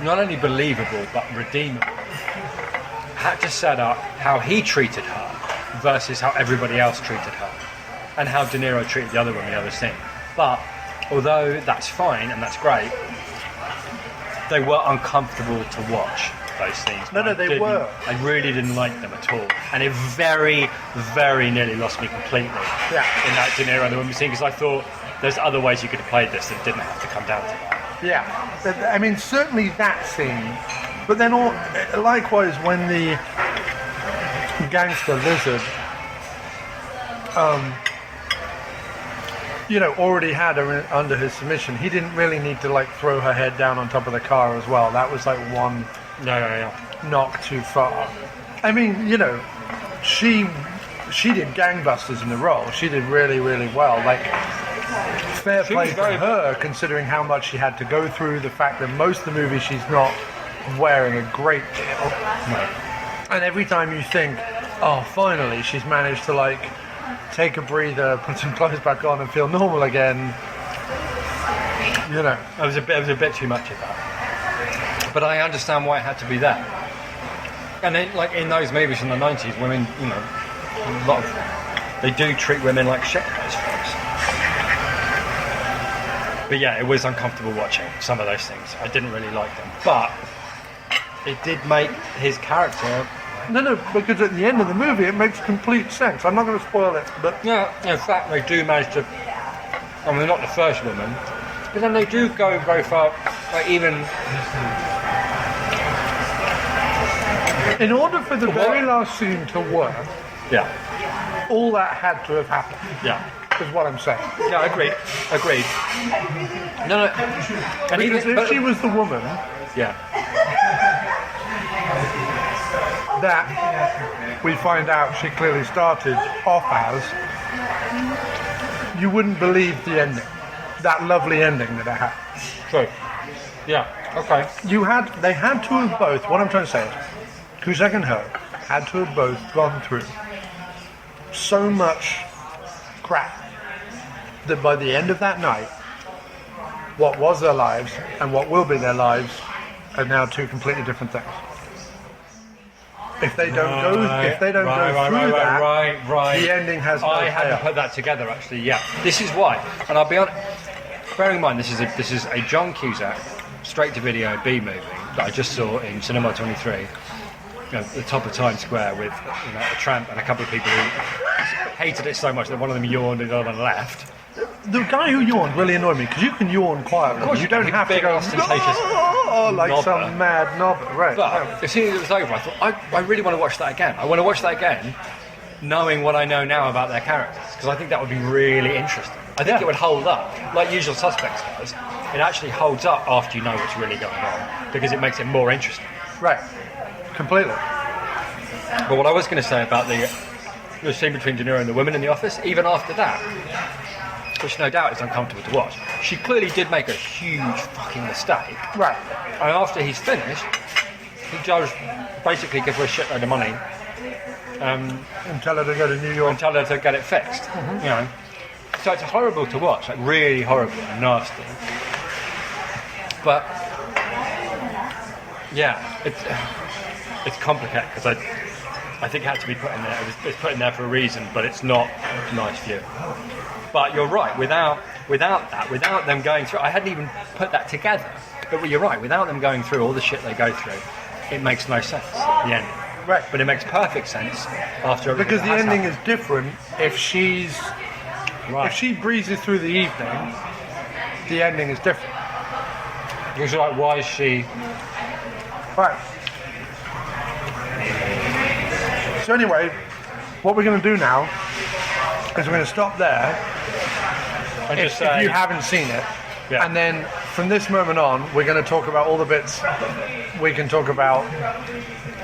not only believable but redeemable, had to set up how he treated her versus how everybody else treated her, and how De Niro treated the other women in the other scene. But although that's fine and that's great, they were uncomfortable to watch. Those scenes. No, they were. I really didn't like them at all, and it very, very nearly lost me completely. Yeah. In that De Niro and the women scene, because I thought there's other ways you could have played this that didn't have to come down to that. Yeah, I mean certainly that scene, but then likewise when the gangster lizard, already had her under his submission, he didn't really need to throw her head down on top of the car as well. That was one. No. Knock too far. I mean, she did gangbusters in the role. She did really, really well. Fair play to her, considering how much she had to go through. The fact that most of the movie she's not wearing a great deal. No. And every time you think, oh, finally, she's managed to take a breather, put some clothes back on, and feel normal again. It was a bit too much of that. But I understand why it had to be there. And then, in those movies in the 90s, women, they do treat women like shit in those films. But yeah, it was uncomfortable watching some of those things. I didn't really like them. But it did make his character... No, because at the end of the movie, it makes complete sense. I'm not going to spoil it, but... Yeah, in fact, they do manage to... not the first woman, But then they do go very far, like even... In order for the very last scene to work, all that had to have happened. Yeah. Is what I'm saying. Yeah, agreed. No. And because if she was the woman... Yeah. That we find out she clearly started off as, you wouldn't believe the ending. That lovely ending that it had. True. Yeah, okay. They had to have both, what I'm trying to say is, Cusack and her had to have both gone through so much crap that by the end of that night, what was their lives and what will be their lives are now two completely different things. If they don't go through that, the ending has no I had to put that together, actually. Yeah, this is why, and I'll be honest. Bearing in mind, this is a John Cusack straight-to-video B movie that I just saw in Cinema 23, at the top of Times Square with a tramp and a couple of people who hated it so much that one of them yawned and the other one left. The guy who yawned really annoyed me because you can yawn quietly. Of course, you don't have to go ostentatious like knobber. some mad knobber, right? But as soon as it was over, I thought I really want to watch that again. I want to watch that again, knowing what I know now about their characters, because I think that would be really interesting. I think it would hold up, like Usual Suspects does. It actually holds up after you know what's really going on, because it makes it more interesting. Right, completely. But what I was going to say about the scene between De Niro and the women in the office, even after that, which no doubt is uncomfortable to watch, she clearly did make a huge fucking mistake. Right. And after he's finished, he does basically give her a shitload of money. And tell her to go to New York. And tell her to get it fixed. Mm-hmm. You know. So it's horrible to watch, like really horrible and nasty. But yeah, it's complicated because I think it had to be put in there. It's put in there for a reason, but it's not a nice view. But you're right. Without them going through, I hadn't even put that together. But you're right. Without them going through all the shit they go through, it makes no sense. The ending. Right. But it makes perfect sense after everything because the that has ending happened. is different if she's. Right. If she breezes through the evening, the ending is different. Because you're like, why is she... Right. So anyway, what we're going to do now is we're going to stop there and if you haven't seen it. Yeah. And then from this moment on, we're going to talk about all the bits we can talk about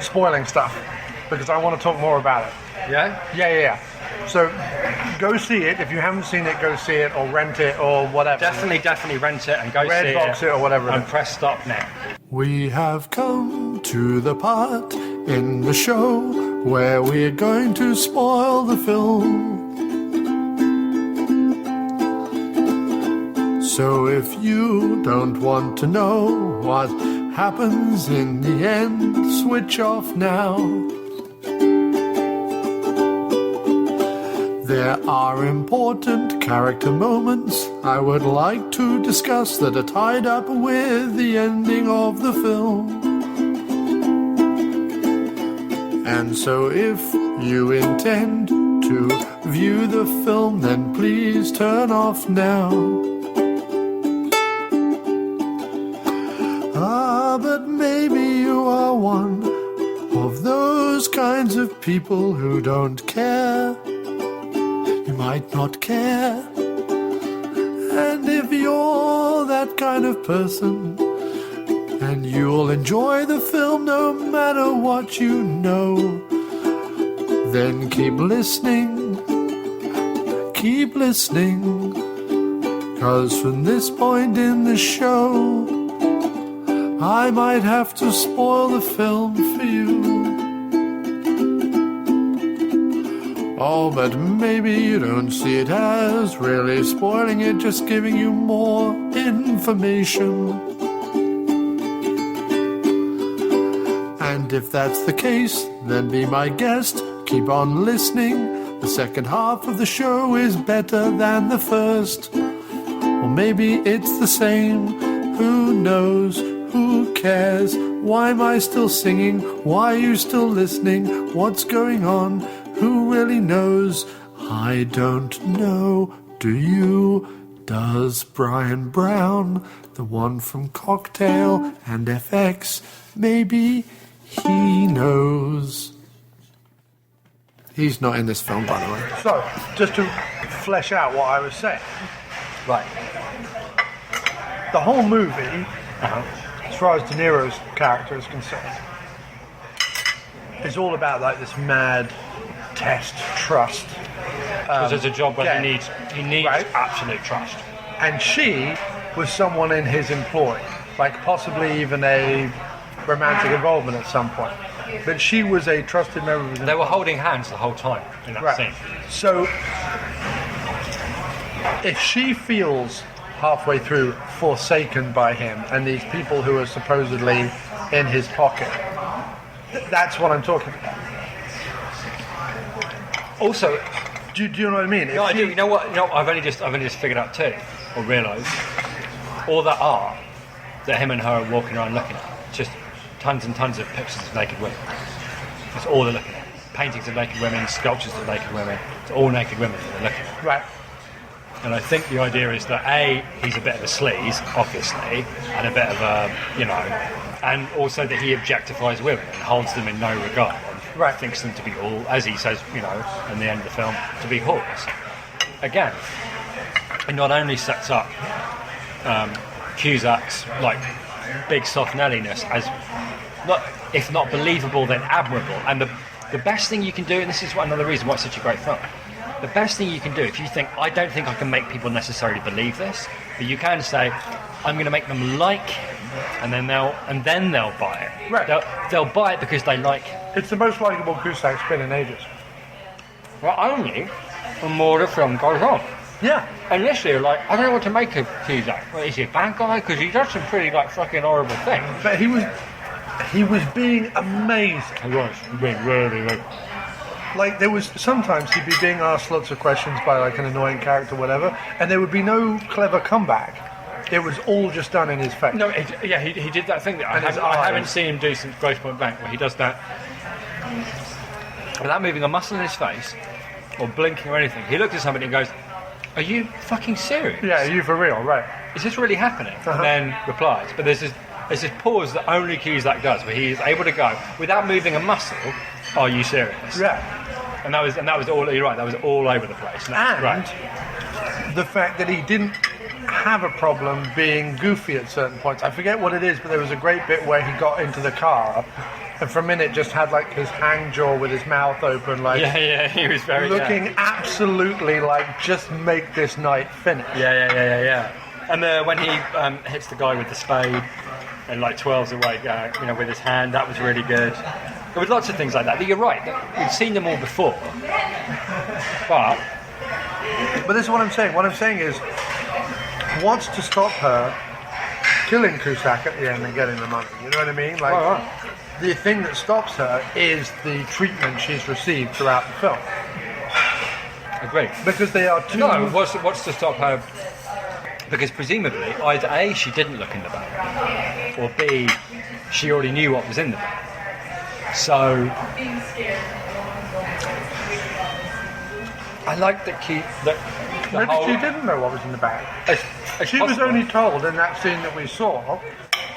spoiling stuff. Because I want to talk more about it. Yeah? Yeah. So go see it. If you haven't seen it, go see it or rent it or whatever. Definitely rent it and go see it. Redbox it or whatever. And press stop now. We have come to the part in the show where we're going to spoil the film. So if you don't want to know what happens in the end, switch off now. There are important character moments I would like to discuss that are tied up with the ending of the film. And so if you intend to view the film, then please turn off now. But maybe you are one of those kinds of people who don't care. You might not care. And if you're that kind of person, and you'll enjoy the film no matter what you know, then keep listening, 'cause from this point in the show, I might have to spoil the film for you. Oh, but maybe you don't see it as really spoiling it, just giving you more information. And if that's the case, then be my guest, keep on listening. The second half of the show is better than the first. Or maybe it's the same, who knows? Who cares? Why am I still singing? Why are you still listening? What's going on? Who really knows? I don't know. Do you? Does Brian Brown, the one from Cocktail and FX, maybe he knows. He's not in this film, by the way. So, just to flesh out what I was saying. Right. The whole movie, as far as De Niro's character is concerned, is all about like this mad test, trust. Because there's a job where game. he needs Right. absolute trust. And she was someone in his employ, like possibly even a romantic involvement at some point. But she was a trusted member of his employ. They were holding hands the whole time in that scene. So, if she feels halfway through forsaken by him and these people who are supposedly in his pocket, that's what I'm talking about. Also, do you know what I mean? No, I do. You know what? I've only just figured out too, or realised, all that art that him and her are walking around looking at, just tons and tons of pictures of naked women. That's all they're looking at. Paintings of naked women, sculptures of naked women. It's all naked women that they're looking at. Right. And I think the idea is that he's a bit of a sleaze, obviously, and a bit of a, and also that he objectifies women and holds them in no regard. Right. Thinks them to be all, as he says, in the end of the film, to be whores. Again, it not only sets up Cusack's big soft Nelliness as if not believable, then admirable. And the best thing you can do, and this is another reason why it's such a great film. The best thing you can do, if you think, I don't think I can make people necessarily believe this, but you can say, I'm going to make them like him, and then they'll buy it. Right. They'll buy it because they like him. It's the most likeable Cusack's been in ages. Well, only the more the film goes on. Yeah. Initially, I don't know what to make of Cusack. Well, is he a bad guy? Because he does some pretty fucking horrible things. But he was being amazing. He was being really, really. Like, there was sometimes he'd be being asked lots of questions by an annoying character or whatever, and there would be no clever comeback. It was all just done in his face. No, he did that thing that I haven't seen him do since Grosse Pointe Blank, where he does that without moving a muscle in his face or blinking or anything. He looked at somebody and goes, "Are you fucking serious? Yeah, are you for real? Right? Is this really happening?" And then replies. But there's this pause that only Cusack does, where he is able to go without moving a muscle. Are you serious? Yeah. And that was all. You're right. That was all over the place. And the fact that he didn't have a problem being goofy at certain points. I forget what it is, but there was a great bit where he got into the car and for a minute just had his hang jaw with his mouth open, he was very looking absolutely just make this night finish. Yeah. And when he hits the guy with the spade and twirls away, with his hand, that was really good. There was lots of things like that. You're right. We've seen them all before, but this is what I'm saying. What I'm saying is, what's to stop her killing Cusack at the end and getting the money? You know what I mean? The thing that stops her is the treatment she's received throughout the film. Agreed. Because they are two... No, what's to stop her? Because presumably, either A, she didn't look in the bag, or B, she already knew what was in the bag. So... I like that Maybe she didn't know what was in the bag. She was only told in that scene that we saw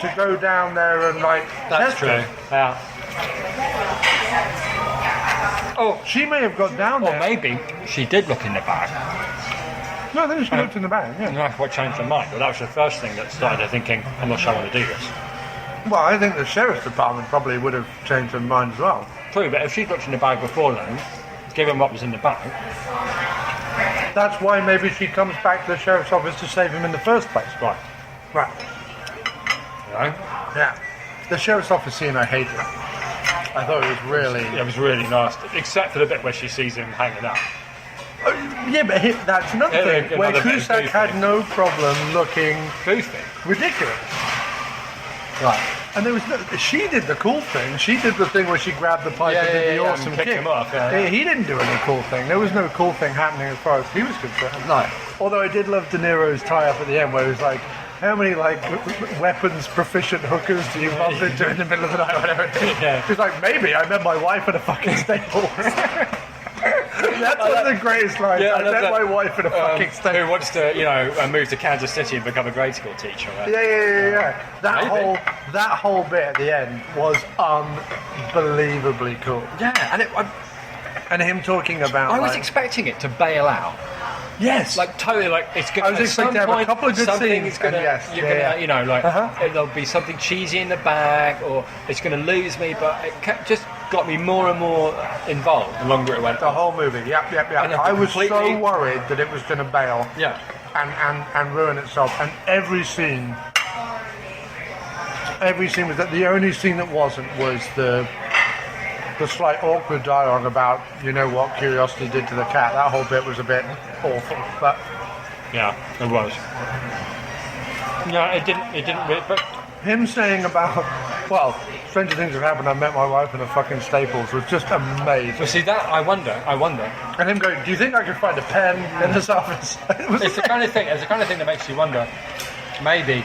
to go down there and That's true. Yeah. Oh, she may have got down there. Or maybe she did look in the bag. No, I think she looked in the bag. Yeah. And that's what changed her mind. But that was the first thing that started her thinking, I'm not sure I want to do this. Well, I think the sheriff's department probably would have changed her mind as well. True, but if she'd looked in the bag before then, given what was in the bag. That's why maybe she comes back to the sheriff's office to save him in the first place. Right. Yeah. The sheriff's office scene, I hated it. I thought it was really... It was really nasty, except for the bit where she sees him hanging out. Yeah, but that's another thing, where Cusack had no problem looking... goofy. Ridiculous. Right. And there was she did the cool thing. She did the thing where she grabbed the pipe and did the awesome kick. Him off, He didn't do any cool thing. There was no cool thing happening as far as he was concerned. No. Although I did love De Niro's tie-up at the end where he was like, how many weapons proficient hookers do you bump into in the middle of the night, whatever it is? Yeah. He's like, maybe I met my wife at a fucking stable. That's one of the greatest lines. Yeah, I met my wife in a fucking state. Who wants to, move to Kansas City and become a grade school teacher? Right? Yeah. Maybe. That whole bit at the end was unbelievably cool. Yeah, and him talking about. I was expecting it to bail out. Yes. Like totally, like it's going. I was expecting to have a couple of good scenes. There'll be something cheesy in the bag, or it's going to lose me. But it just got me more and more involved the longer it went. The whole movie. Yep. I was so worried that it was going to bail. Yeah. And ruin itself. And every scene was that. The only scene that wasn't was the slight awkward dialogue about what curiosity did to the cat. That whole bit was a bit awful, but yeah, it was. No, it didn't really, but him saying about, well, stranger things have happened, I met my wife in a fucking Staples, was just amazing. Well, see that, I wonder. And him going, do you think I could find a pen in this office? It's the kind of thing that makes you wonder, maybe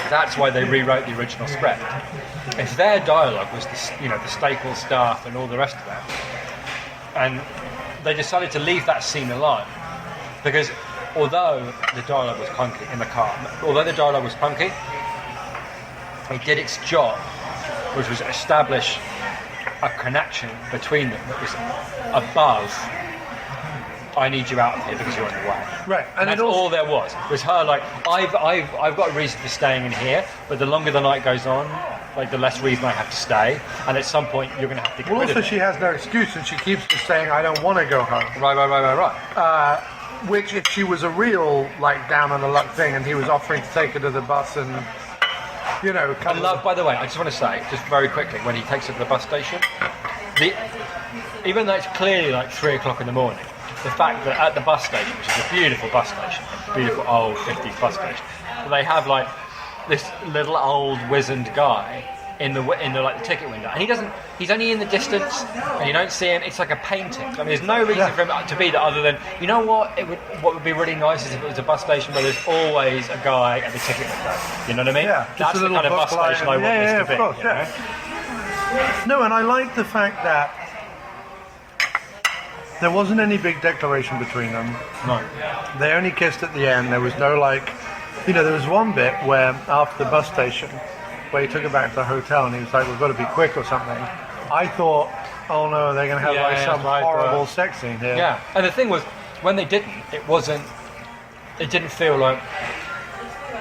that's why they rewrote the original script. If their dialogue was the Staples staff and all the rest of that, and they decided to leave that scene alone, because although the dialogue was punky in the car, it did its job, which was establish a connection between them that was above, I need you out of here because you're in the way. Right, and that's all there was her like, I've got a reason for staying in here, but the longer the night goes on, like the less reason I have to stay, and at some point you're going to have to get rid of it. Also, she has no excuse, and she keeps just saying, I don't want to go home. Right. Which, if she was a real, down on the luck thing, and he was offering to take her to the bus and, I love, by the way, I just want to say, just very quickly, when he takes her to the bus station, even though it's clearly 3 o'clock in the morning, the fact that at the bus station, which is a beautiful bus station, beautiful old 50s bus station, they have, this little old wizened guy in the ticket window, and he's only in the distance, and you don't see him. It's like a painting. I mean, there's no reason for him to be there other than, what would be really nice is if it was a bus station where there's always a guy at the ticket window. You know what I mean? Yeah, that's the kind of bus station I want this to be. Of course, No, and I like the fact that there wasn't any big declaration between them. No. They only kissed at the end. There was no there was one bit where after the bus station, where he took her back to the hotel and he was like, we've got to be quick or something. I thought, oh no, they're going to have some horrible sex scene here. Yeah, and the thing was, when they didn't, it didn't feel like,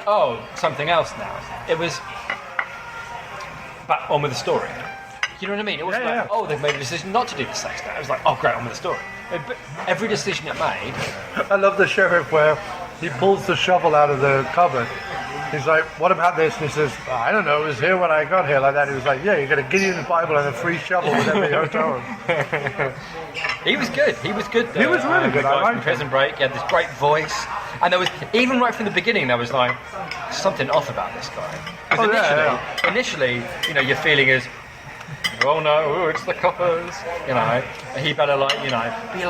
oh, something else now. It was back on with the story. You know what I mean? It wasn't oh, they've made a decision not to do the sex now. It was like, oh great, on with the story. But every decision it made. I love the sheriff where he pulls the shovel out of the cupboard. He's like, what about this? And he says, I don't know, it was here when I got here, like that. He was like, yeah, you got a Gideon's Bible and a free shovel with every hotel room. He was good. He was good. He was really good. I liked Prison Break. He had this great voice. And there was, even right from the beginning, there was something off about this guy. Because initially, your feeling is, oh no, it's the coppers, he better be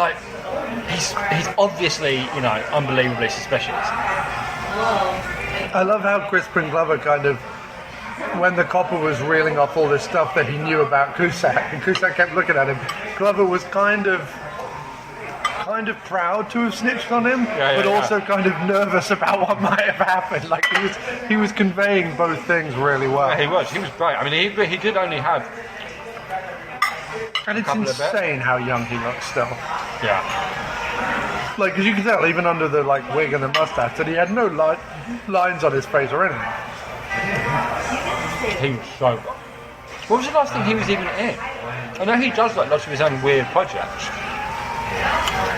he's obviously, unbelievably suspicious. I love how Crispin Glover kind of, when the copper was reeling off all this stuff that he knew about Cusack, and Cusack kept looking at him, Glover was kind of proud to have snitched on him, but also kind of nervous about what might have happened. He was conveying both things really well. Yeah, he was great. I mean, he did only have. And it's insane how young he looks still. Yeah. Because you can tell, even under the wig and the mustache, that he had no lines on his face or anything. He was so good. What was the last thing he was even in? I know he does lots of his own weird projects.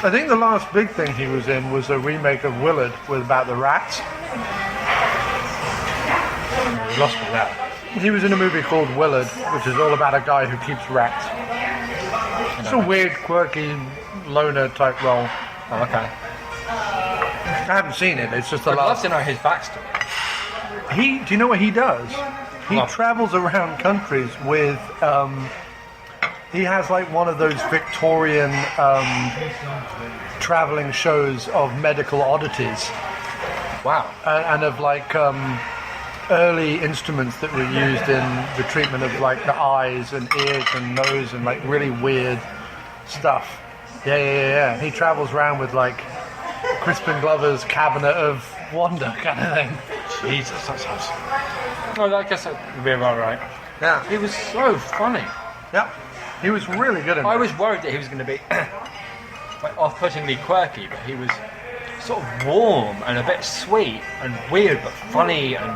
I think the last big thing he was in was a remake of Willard about the rats. You lost me there. He was in a movie called Willard, which is all about a guy who keeps rats. It's a weird, quirky, loner type role. Oh, okay. I haven't seen it. It's just I'd love to know his backstory. Do you know what he does? He travels around countries with. He has one of those Victorian traveling shows of medical oddities. Wow. And of early instruments that were used in the treatment of the eyes and ears and nose and really weird stuff. Yeah. He travels around with like Crispin Glover's cabinet of wonder kind of thing. Jesus, that sounds... Oh, I guess that would be about right. Yeah. He was so funny. Yep. He was really good in it. I was worried that he was going to be like off-puttingly quirky, but he was sort of warm and a bit sweet and weird but funny, and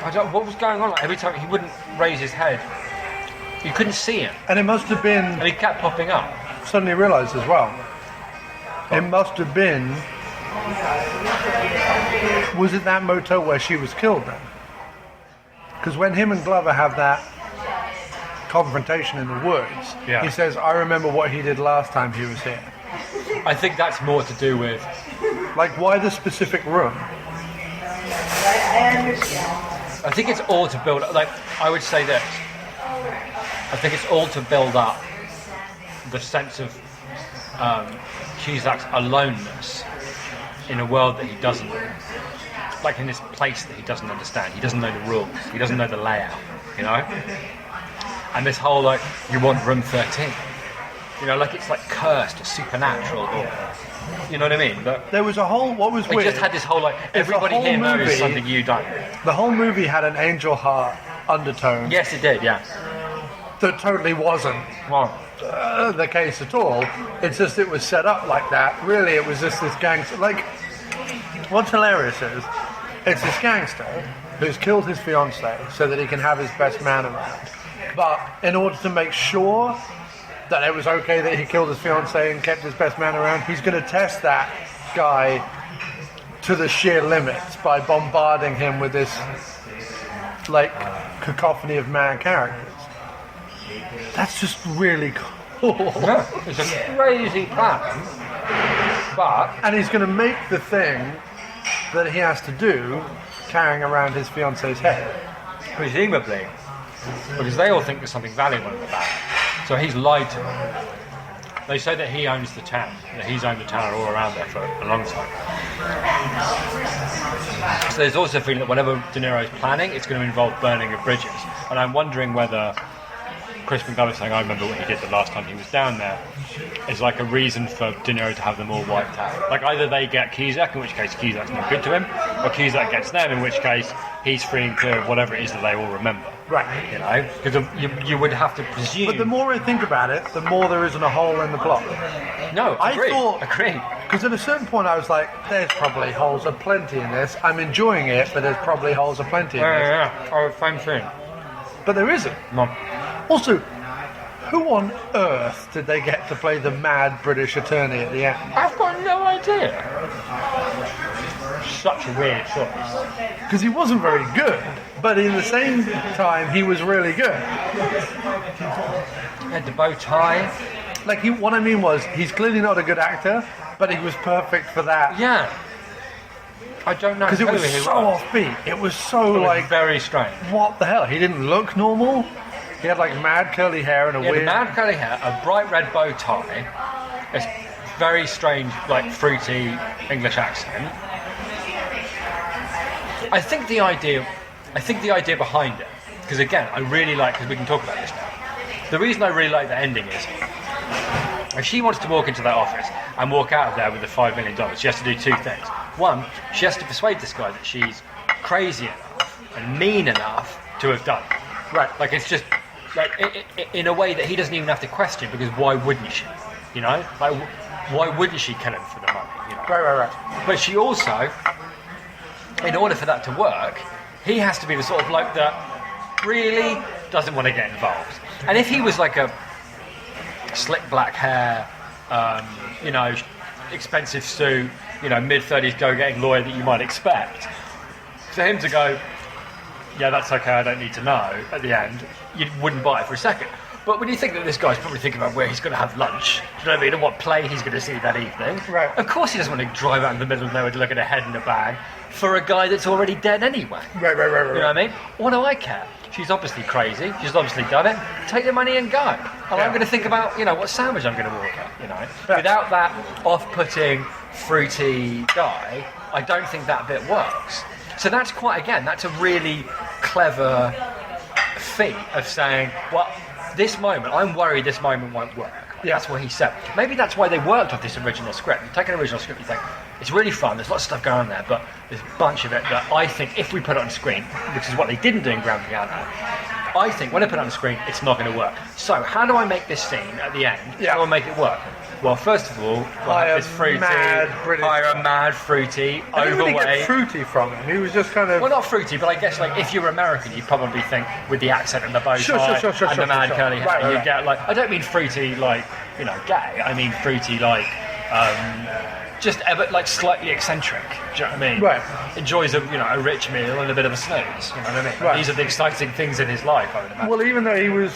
I don't know what was going on. Like, every time he wouldn't raise his head, you couldn't see him. And it must have been... And he kept popping up. Suddenly realised as well, it must have been... Was it that motel where she was killed then? Because when him and Glover have that confrontation in the woods, he says, I remember what he did last time he was here. I think that's more to do with... Like, why the specific room? I think it's all to build up... Like, I would say this. I think it's all to build up the sense of Cusack's aloneness in a world that he doesn't... Like, in this place that he doesn't understand. He doesn't know the rules. He doesn't know the layout, you know? And this whole, like, you want room 13. You know, like it's like cursed or supernatural or... You know what I mean? But there was a whole... What was weird... It just had this whole, like, everybody here knows something you don't. The whole movie had an angel heart undertone. Yes, it did, yeah. That totally wasn't the case at all. It's just it was set up like that. Really, it was just this gangster... Like, what's hilarious is, it's this gangster who's killed his fiancée so that he can have his best man around. But in order to make sure that it was okay that he killed his fiancée and kept his best man around, he's going to test that guy to the sheer limits by bombarding him with this, like, cacophony of mad characters. That's just really cool. Yeah, it's a crazy plan. But... And he's going to make the thing that he has to do carrying around his fiancée's head. Presumably. Because they all think there's something valuable in the bag. So he's lied to them. They say that he owns the town, that he's owned the town all around there for a long time. So there's also a feeling that whatever De Niro's planning, it's going to involve burning of bridges. And I'm wondering whether Crispin Glover saying, I remember what he did the last time he was down there, is like a reason for De Niro to have them all wiped out. Like either they get Cusack, in which case Cusack's not good to him, or Cusack gets them, in which case he's free and clear of whatever it is that they all remember. Right. You know? Because you would have to presume... But the more I think about it, the more there isn't a hole in the plot. No, agree. Because at a certain point I was like, there's probably holes aplenty in this. I'm enjoying it, but there's probably holes aplenty in this. Yeah. Oh, same thing. But there isn't. No. Also, who on earth did they get to play the mad British attorney at the end? I've got no idea. Such a weird choice. Because he wasn't very good, but in the same time, he was really good. He had the bow tie. Like, what I mean was, he's clearly not a good actor, but he was perfect for that. Yeah. I don't know. Because it was so offbeat. It was so, like... very strange. What the hell? He didn't look normal. He had, like, mad curly hair and a weird... mad curly hair, a bright red bow tie, a very strange, like, fruity English accent. I think the idea behind it, because again, I really like, because we can talk about this now, the reason I really like the ending is, if she wants to walk into that office and walk out of there with the $5 million, she has to do two things. One, she has to persuade this guy that she's crazy enough and mean enough to have done it. Right. Like, it's just, like, in a way that he doesn't even have to question, because why wouldn't she? You know? Like, why wouldn't she kill him for the money? You know? Right. But she also, in order for that to work, he has to be the sort of bloke that really doesn't want to get involved. And if he was like a slick black hair, you know, expensive suit, you know, mid-30s go-getting lawyer that you might expect, for him to go, yeah, that's okay, I don't need to know, at the end, you wouldn't buy it for a second. But when you think that this guy's probably thinking about where he's going to have lunch, do you know what I mean, and what play he's going to see that evening, right. Of course he doesn't want to drive out in the middle of nowhere to look at a head in a bag for a guy that's already dead anyway. Right. You know what I mean? What do I care? She's obviously crazy, she's obviously done it, take the money and go. And I'm going to think about, you know, what sandwich I'm going to order, you know. Yeah. Without that off-putting, fruity guy, I don't think that bit works. So that's that's a really clever feat of saying, well, this moment, I'm worried this moment won't work. That's what he said. Maybe that's why they worked off this original script. You take an original script, you think, it's really fun, there's lots of stuff going on there, but there's a bunch of it that I think if we put it on screen, which is what they didn't do in Grand Piano, I think when I put it on screen, it's not going to work. So how do I make this scene at the end? How do I make it work? Well, first of all, hire a mad, fruity, I didn't overweight. really get fruity from him. He was just kind of... Well, not fruity, but I guess like if you're American, you probably think with the accent and the bow tie and the mad curly hair, you get like... I don't mean fruity like, you know, gay. I mean fruity like... just ever like slightly eccentric. Do you know what I mean? Right. Enjoys a rich meal and a bit of a snooze. You know what I mean? Right. These are the exciting things in his life, I would imagine. Well, even though he was...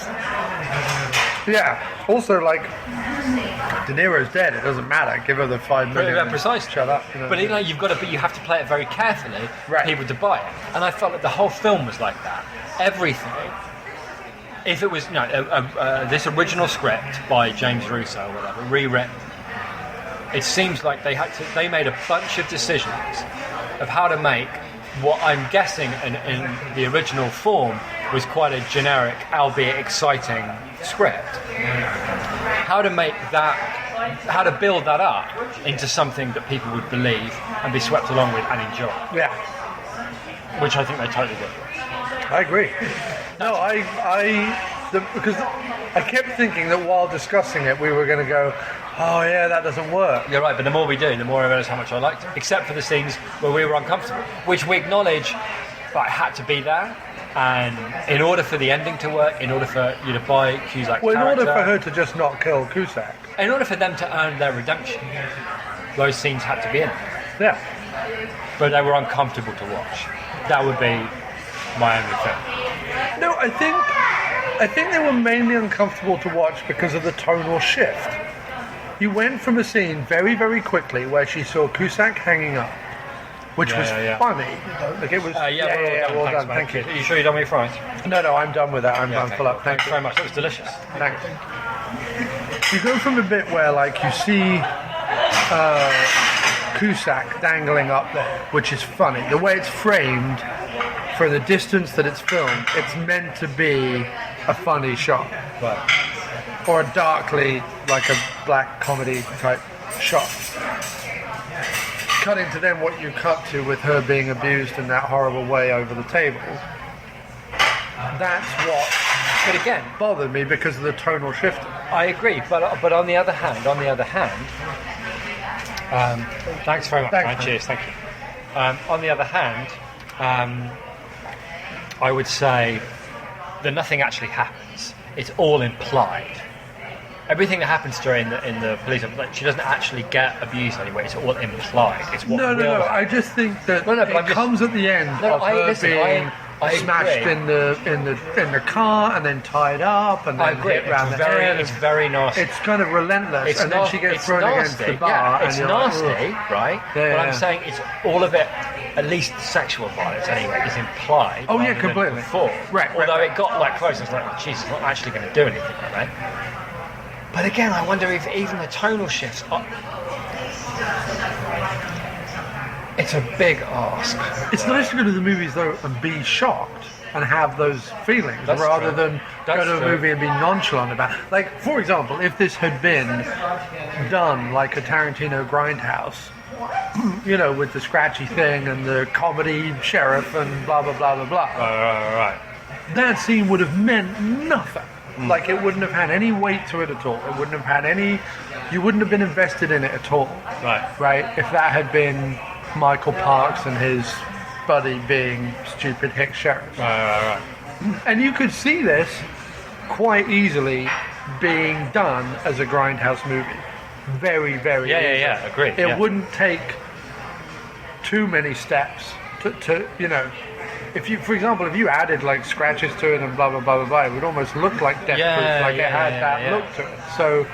Yeah. Also, like... De Niro's dead. It doesn't matter. Give her the $5 million. Yeah, precisely. Shut up. You know? But you know, you have to play it very carefully for people to buy it. And I felt that the whole film was like that. Everything. If it was, this original script by James Russo or whatever, rewritten, it seems like they made a bunch of decisions of how to make what I'm guessing in the original form was quite a generic, albeit exciting script. How to make that, how to build that up into something that people would believe and be swept along with and enjoy. Yeah. Which I think they totally did. I agree. No, because I kept thinking that while discussing it, we were going to go, oh yeah, that doesn't work. You're right, but the more we do, the more I realise how much I liked it. Except for the scenes where we were uncomfortable, which we acknowledge that had to be there. And in order for the ending to work, in order for you to buy Cusack's in character, order for her to just not kill Cusack, in order for them to earn their redemption, those scenes had to be in there. Yeah. But they were uncomfortable to watch. That would be my only thing. No, I think they were mainly uncomfortable to watch because of the tonal shift. You went from a scene very, very quickly where she saw Cusack hanging up, which was funny. Like it was. Well done. Thank you. Are you sure you done with your fries? No, I'm done with that. I'm full up. Thanks very much. That was delicious. Thanks. You go from a bit where, like, you see Cusack dangling up there, which is funny. The way it's framed, for the distance that it's filmed, it's meant to be a funny shot. Right. Or a darkly, like a black comedy type shot. Cutting to then what you cut to with her being abused in that horrible way over the table. That's what, but again, bothered me because of the tonal shift. I agree, but on the other hand, thanks very much. Thanks, cheers, thank you. On the other hand, I would say that nothing actually happens. It's all implied. Everything that happens to her in the police, like, she doesn't actually get abused anyway. It's all implied. It's what No. I just think that it comes at the end of her being smashed in the car and then tied up and then hit round the head. It's very nasty. It's kind of relentless, and then she gets thrown against the bar. It's nasty, right? Yeah, but I'm saying it's all of it. At least sexual violence, anyway, is implied. Oh yeah, completely. Right. Although it got like close, I was like, oh, Jesus, it's not actually going to do anything, right? But again, I wonder if even the tonal shifts are... It's a big ask. It's nice to go to the movies, though, and be shocked and have those feelings, rather than go to a movie and be nonchalant about it. Like, for example, if this had been done like a Tarantino Grindhouse, you know, with the scratchy thing and the comedy sheriff and blah, blah, blah, blah, blah. Right. That scene would have meant nothing. Like, it wouldn't have had any weight to it at all. It wouldn't have had any... You wouldn't have been invested in it at all. Right? If that had been Michael Parks and his buddy being stupid hick sheriff. Right. And you could see this quite easily being done as a Grindhouse movie. Very, very easily. Yeah, agree. It wouldn't take too many steps to you know... If you, for example, if you added like scratches to it and blah blah blah blah blah, it would almost look like Death Proof, it had that look to it. So,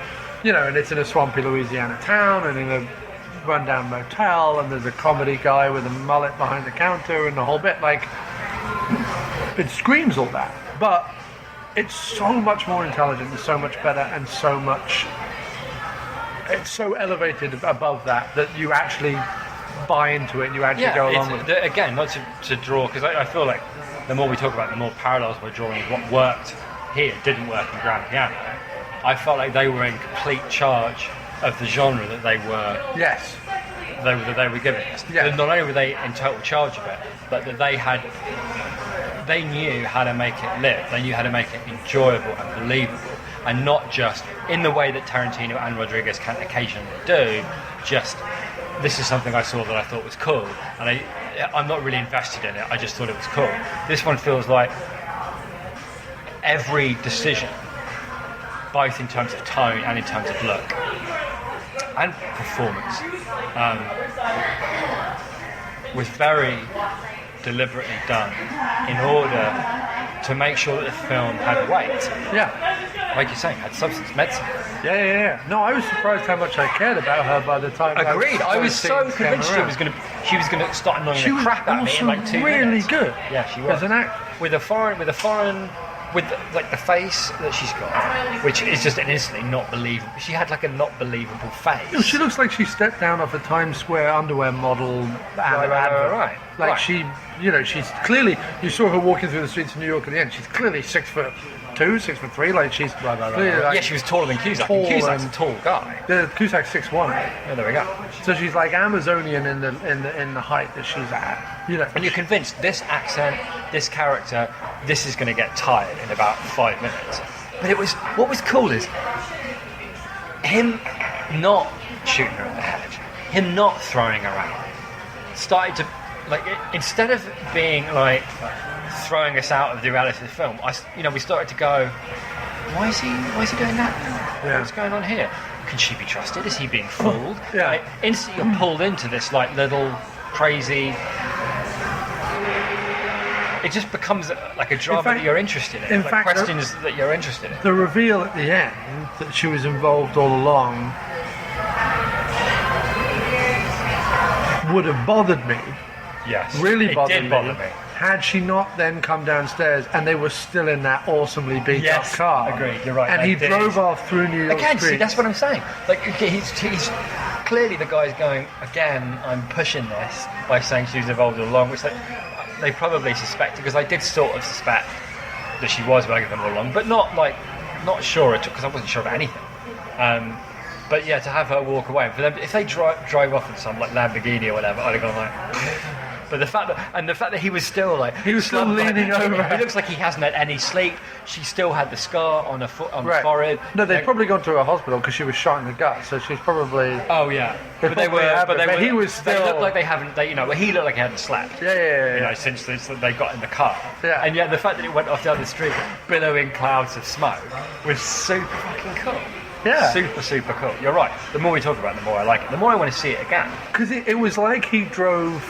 you know, and it's in a swampy Louisiana town and in a rundown motel, and there's a comedy guy with a mullet behind the counter and the whole bit. Like, it screams all that, but it's so much more intelligent and so much better and so much. It's so elevated above that you actually buy into it and you actually go along with it. Again, not to draw, because I feel like the more we talk about it, the more parallels we're drawing. What worked here didn't work in Grand Piano. I felt like they were in complete charge of the genre that they were. Yes. They were giving us. Yeah. Not only were they in total charge of it, but that they knew how to make it live. They knew how to make it enjoyable and believable, and not just in the way that Tarantino and Rodriguez can occasionally do. Just this is something I saw that I thought was cool, and I'm not really invested in it. I just thought it was cool. This one feels like every decision, both in terms of tone and in terms of look and performance, was very deliberately done in order to make sure that the film had weight. Yeah. Like you're saying, had substance, medicine. Yeah. No, I was surprised how much I cared about her by the time. Agreed. I was so convinced she was going to start annoying the crap out of me in like 2 really minutes. Good. Yeah, she was. As an actor. With the face that she's got, which is just instantly not believable. She had like a not believable face. She looks like she stepped down off a Times Square underwear model advert. Right. Like she, she's clearly. You saw her walking through the streets of New York at the end. She's clearly 6'2", 6'3". Like she's clearly, like, yeah, she was taller than Cusack. Cusack's a tall guy. Cusack's 6'1". Yeah, there we go. So she's like Amazonian in the height that she's at. And you're convinced this accent, this character, this is going to get tired in about 5 minutes. But what was cool is him not shooting her in the head, him not throwing her out, started to instead of being like throwing us out of the reality of the film, we started to go, why is he doing that now? Yeah. What's going on here? Can she be trusted? Is he being fooled? Yeah. Like, instantly you're pulled into this like little crazy. It just becomes like a drama that you're interested in. Questions that you're interested in. The reveal at the end that she was involved all along would have bothered me. Yes, really it bothered did bother me. Had she not then come downstairs and they were still in that awesomely beat up car. Agreed, you're right. And he drove off through New York Again, streets. see, that's what I'm saying. Like, he's clearly the guy's going, again, I'm pushing this by saying she was involved all along, which they probably suspected, because I did sort of suspect that she was working them all along, but not sure at all, because I wasn't sure about anything. But yeah, to have her walk away, for them, if they drive off in some like Lamborghini or whatever, I'd have gone like. But the fact that he was still like he was still leaning over. He looks like he hasn't had any sleep. She still had the scar on her his forehead. No, they'd probably gone to a hospital because she was shot in the gut. So she's probably. Oh yeah, but he was still. They looked like they haven't. He looked like he hadn't slept. Yeah. Since they got in the car. Yeah. And yet the fact that it went off down the street, billowing clouds of smoke, was super fucking cool. Yeah. Super, super cool. You're right. The more we talk about it, the more I like it. The more I want to see it again. Because it was like he drove.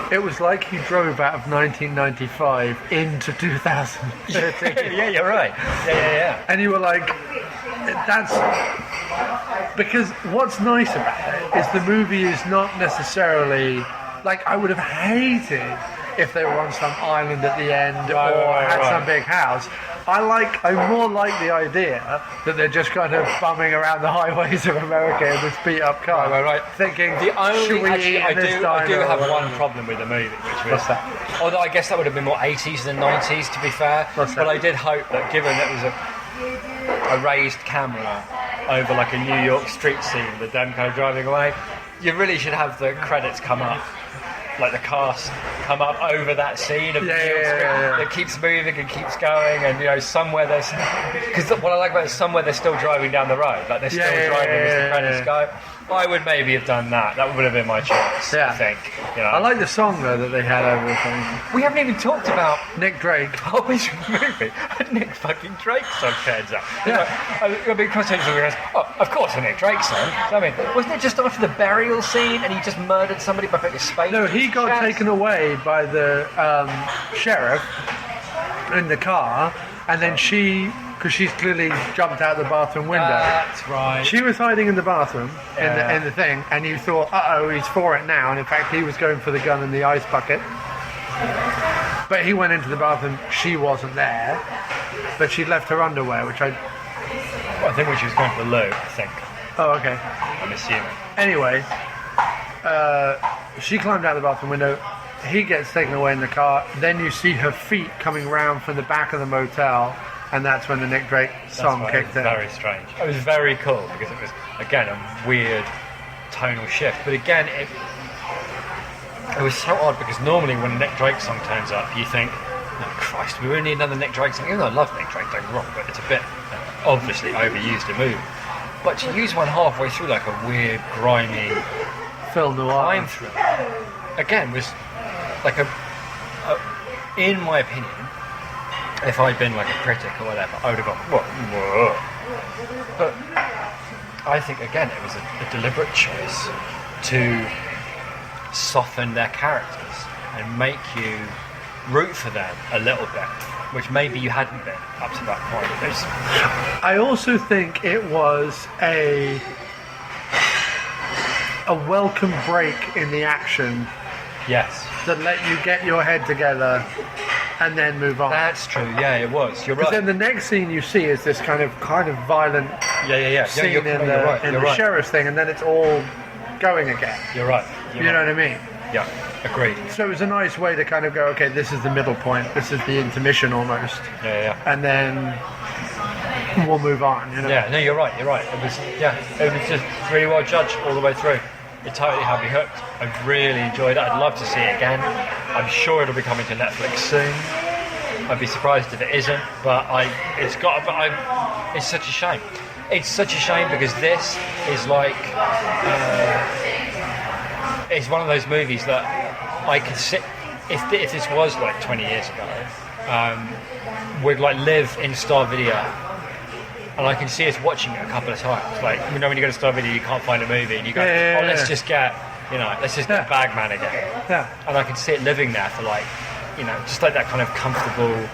It was like he drove out of 1995 into 2013. Yeah, you're right. Yeah. And you were like, that's... Because what's nice about it is the movie is not necessarily... Like, I would have hated if they were on some island at the end or had some big house. I more like the idea that they're just kind of bumming around the highways of America in this beat up car. Right. Thinking, I do have or one problem with the movie, which was what's that? Although I guess that would have been more 80s than 90s, to be fair. But I did hope that, given that it was a raised camera over like a New York street scene with them kind of driving away, you really should have the credits come up. Like the cast come up over that scene of the New York street that keeps moving and keeps going, and somewhere there's because what I like about it is somewhere they're still driving down the road, like they're still driving as the credits go. I would maybe have done that. That would have been my choice. I think. I like the song though that they had over the thing. We haven't even talked about Nick Drake. Oh, which movie? Nick fucking Drake song turns up. I mean, conversation goes, oh, of course a Nick Drake song. I mean, wasn't it just after the burial scene and he just murdered somebody by putting a spade? No, he got taken away by the sheriff in the car, and then because she's clearly jumped out the bathroom window. That's right. She was hiding in the bathroom in the thing, and you thought, he's for it now. And in fact, he was going for the gun in the ice bucket. But he went into the bathroom. She wasn't there, but she left her underwear, which I think when she was going for the loo, I think. Oh, okay. I'm assuming. Anyway, she climbed out the bathroom window. He gets taken away in the car. Then you see her feet coming round from the back of the motel and that's when the Nick Drake song kicked in. Very strange. It was very cool because it was, again, a weird tonal shift. But again, it was so odd because normally when a Nick Drake song turns up, you think, no, Christ, we really need another Nick Drake song. Even though I love Nick Drake, don't get me wrong, but it's a bit obviously overused a movie. But to use one halfway through like a weird, grimy film noir crime thriller, again, was like in my opinion, if I'd been like a critic or whatever, I would have gone, whoa. But I think, again, it was a deliberate choice to soften their characters and make you root for them a little bit, which maybe you hadn't been up to that point. I also think it was a welcome break in the action. Yes. That let you get your head together and then move on. That's true. Yeah, it was. You're right. Because then the next scene you see is this kind of violent scene you're right. in the sheriff's thing, and then it's all going again. You're right. You know what I mean? Yeah, agreed. So it was a nice way to kind of go, okay, this is the middle point, this is the intermission almost. Yeah. And then we'll move on, you know? Yeah, no, you're right. It was just really well judged all the way through. It totally had me hooked. I really enjoyed it. I'd love to see it again. I'm sure it'll be coming to Netflix soon. I'd be surprised if it isn't, but it's such a shame. It's such a shame because this is like it's one of those movies that I could sit if this was like 20 years ago, would like live in Star Video, and I can see us watching it a couple of times. Like, you know, when you go to Star Video, you can't find a movie, and you go, let's just get Bagman again. Yeah. And I can see it living there for like, you know, just like that kind of comfortable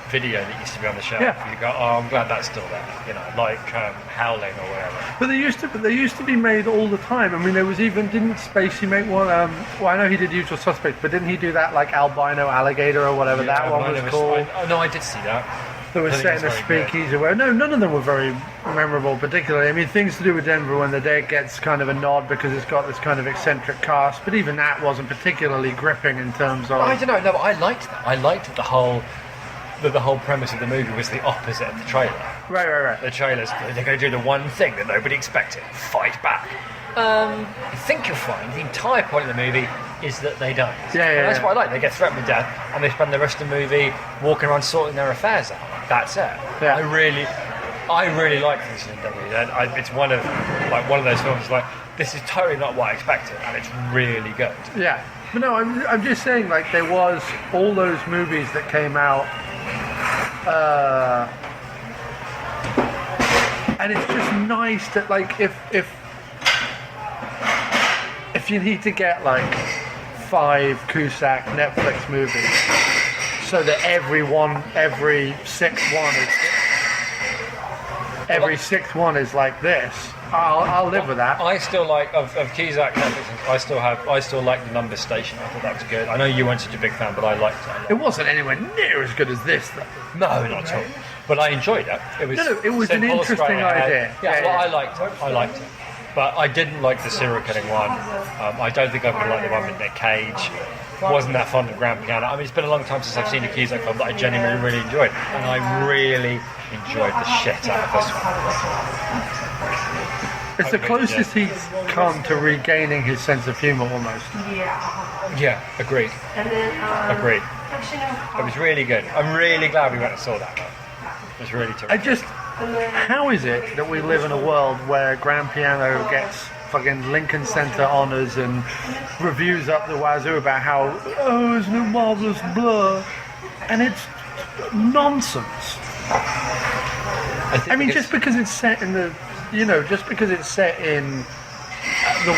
video that used to be on the shelf. Yeah. You go, oh, I'm glad that's still there. You know, like Howling or whatever. But they used to be made all the time. I mean, there was even, didn't Spacey make one? Well, I know he did Usual Suspects, but didn't he do that like albino alligator or whatever that one was called? No, I did see that. That was set in a speakeasy where none of them were very memorable particularly. I mean, Things to Do with Denver, when the Dead gets kind of a nod because it's got this kind of eccentric cast, but even that wasn't particularly gripping in terms of... I don't know, no, but I liked that. I liked that the whole premise of the movie was the opposite of the trailer. Right. The trailers, they're going to do the one thing that nobody expected, fight back. I think you'll find the entire point of the movie is that they don't. And that's what I like. They get threatened with death, and they spend the rest of the movie walking around sorting their affairs out. That's it. Yeah. I really like this movie. It's one of those films like, this is totally not what I expected, and it's really good. Yeah. But no, I'm just saying, like, there was all those movies that came out, and it's just nice that, like, if you need to get like 5 Cusack Netflix movies, so that every sixth one is like this, I'll live with that. I still like of Cusack Netflix. I still like the Numbers Station. I thought that was good. I know you weren't such a big fan, but I liked it. It wasn't anywhere near as good as this, though. No, not at all. But I enjoyed it. It was an interesting idea. I liked it. But I didn't like the serial killing one. I don't think I'm going to like the one with Nick Cage. Wasn't that fond of Grand Piano. I mean, it's been a long time since I've seen a Cusack film that I genuinely really enjoyed. And I really enjoyed the shit out of this one. It's the closest he's come to regaining his sense of humour, almost. Yeah, agreed. Agreed. It was really good. I'm really glad we went and saw that one. It was really terrific. How is it that we live in a world where Grand Piano gets fucking Lincoln Center honors and reviews up the wazoo about how, isn't it marvelous, blah, and it's nonsense. I mean, just because it's set in the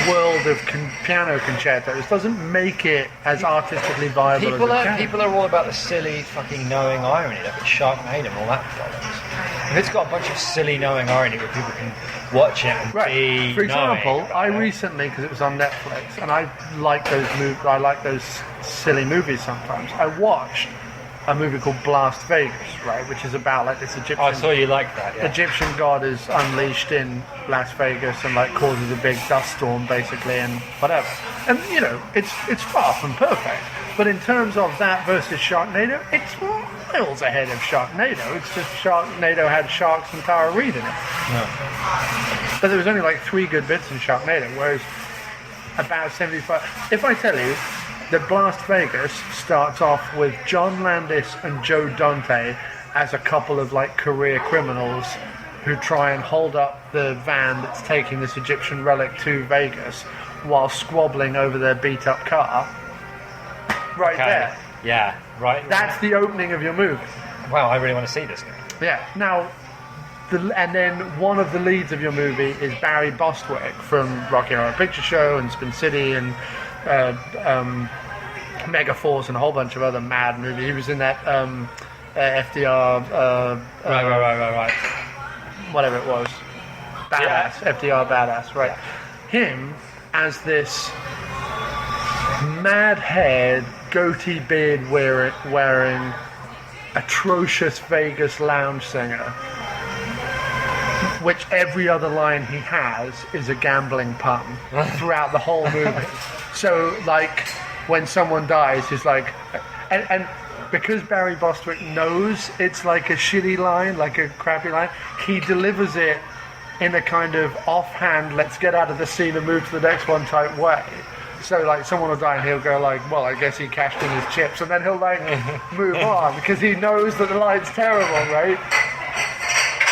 world of piano concertos doesn't make it as artistically viable as it can. People are all about the silly fucking knowing irony, like it's Sharknado and all that bollocks. If it's got a bunch of silly knowing irony where people can watch it and be For example, knowing, I recently, because it was on Netflix, and I like those silly movies sometimes, I watched a movie called Blast Vegas, right, which is about like this Egyptian. I saw you like that. Yeah. Egyptian god is unleashed in Las Vegas and like causes a big dust storm basically and whatever. And you know, it's far from perfect. But in terms of that versus Sharknado, it's miles ahead of Sharknado. It's just Sharknado had sharks and Tara Reid in it. No. But there was only like 3 good bits in Sharknado, whereas about 75. If I tell you that Blast Vegas starts off with John Landis and Joe Dante as a couple of like career criminals who try and hold up the van that's taking this Egyptian relic to Vegas while squabbling over their beat up car. Right there. Yeah, right. That's the opening of your movie. Wow, I really want to see this. Yeah. Now, and then one of the leads of your movie is Barry Bostwick from Rocky Horror Picture Show and Spin City and Megaforce and a whole bunch of other mad movies. He was in that FDR. Right. Whatever it was. Badass. Yeah. FDR Badass. Right. Yeah. Him as this mad-haired, goatee beard wearing atrocious Vegas lounge singer, which every other line he has is a gambling pun throughout the whole movie. So, like, when someone dies, he's like... And because Barry Bostwick knows it's like a shitty line, like a crappy line, he delivers it in a kind of offhand, let's get out of the scene and move to the next one type way. So, like, someone will die and he'll go like, well, I guess he cashed in his chips, and then he'll, like, move on, because he knows that the line's terrible, right?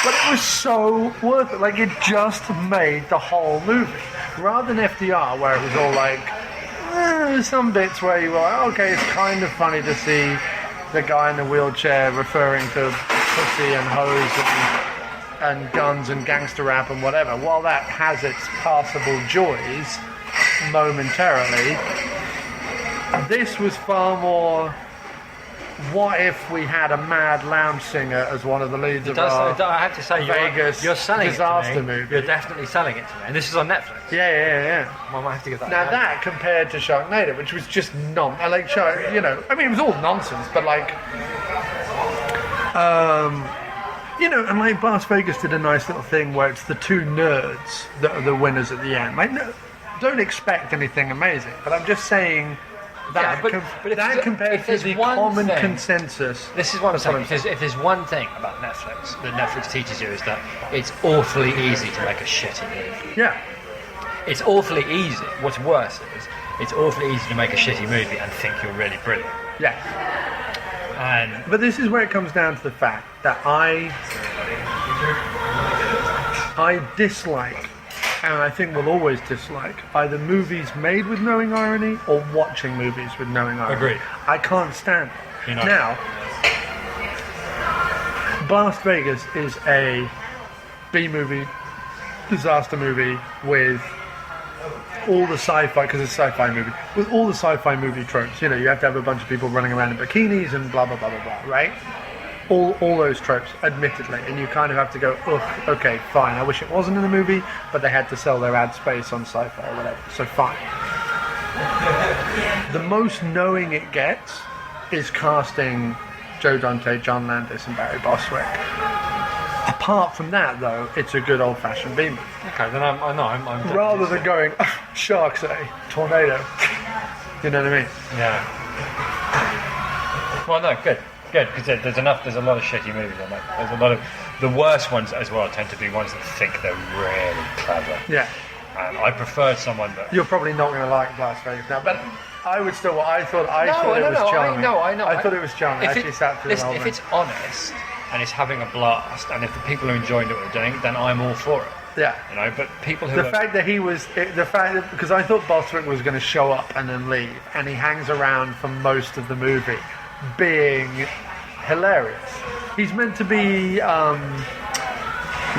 But it was so worth it. Like, it just made the whole movie. Rather than FDR, where it was all like, some bits where you were like, okay, it's kind of funny to see the guy in the wheelchair referring to pussy and hoes and guns and gangster rap and whatever. While that has its passable joys momentarily, this was far more, what if we had a mad lounge singer as one of the leads of our I have to say, Vegas you're selling disaster it to me. movie. You're definitely selling it to me. And this is on Netflix. Yeah. Well, I might have to give that Now that compared to Sharknado, which was just I like Shark, you know, I mean, it was all nonsense, but like, you know, and like Las Vegas did a nice little thing where it's the 2 nerds that are the winners at the end. Like, no, don't expect anything amazing, but I'm just saying that, but that compared to the common consensus. This is what I'm saying. If there's one thing about Netflix that Netflix teaches you, is that it's awfully easy to make a shitty movie. Yeah. It's awfully easy. What's worse is, it's awfully easy to make a shitty movie and think you're really brilliant. Yeah. But this is where it comes down to the fact that I dislike, and I think will always dislike, either movies made with knowing irony or watching movies with knowing irony. Agreed. I can't stand it. Now, Blast Vegas is a B-movie, disaster movie with all the sci-fi, because it's a sci-fi movie, with all the sci-fi movie tropes. You know, you have to have a bunch of people running around in bikinis and blah, blah, blah, blah, blah, right? All those tropes, admittedly, and you kind of have to go, ugh, okay, fine, I wish it wasn't in the movie, but they had to sell their ad space on sci-fi or whatever, so fine. The most knowing it gets is casting Joe Dante, John Landis, and Barry Bostwick. Apart from that, though, it's a good old-fashioned B movie. Okay, then I'm rather than going, sharks, tornado. You know what I mean? Yeah. Well, no, good, because there's a lot of shitty movies on that. There's a lot of, the worst ones as well tend to be ones that think they're really clever. Yeah. And I prefer someone that... You're probably not going to like Las Vegas now, but I would still, I thought it was charming. I know. I thought it was charming. I actually sat through the whole thing. If it's honest, and it's having a blast, and if the people are enjoying what they're doing, then I'm all for it. Yeah. You know, but people who... Because I thought Bostwick was going to show up and then leave, and he hangs around for most of the movie, being hilarious. He's meant to be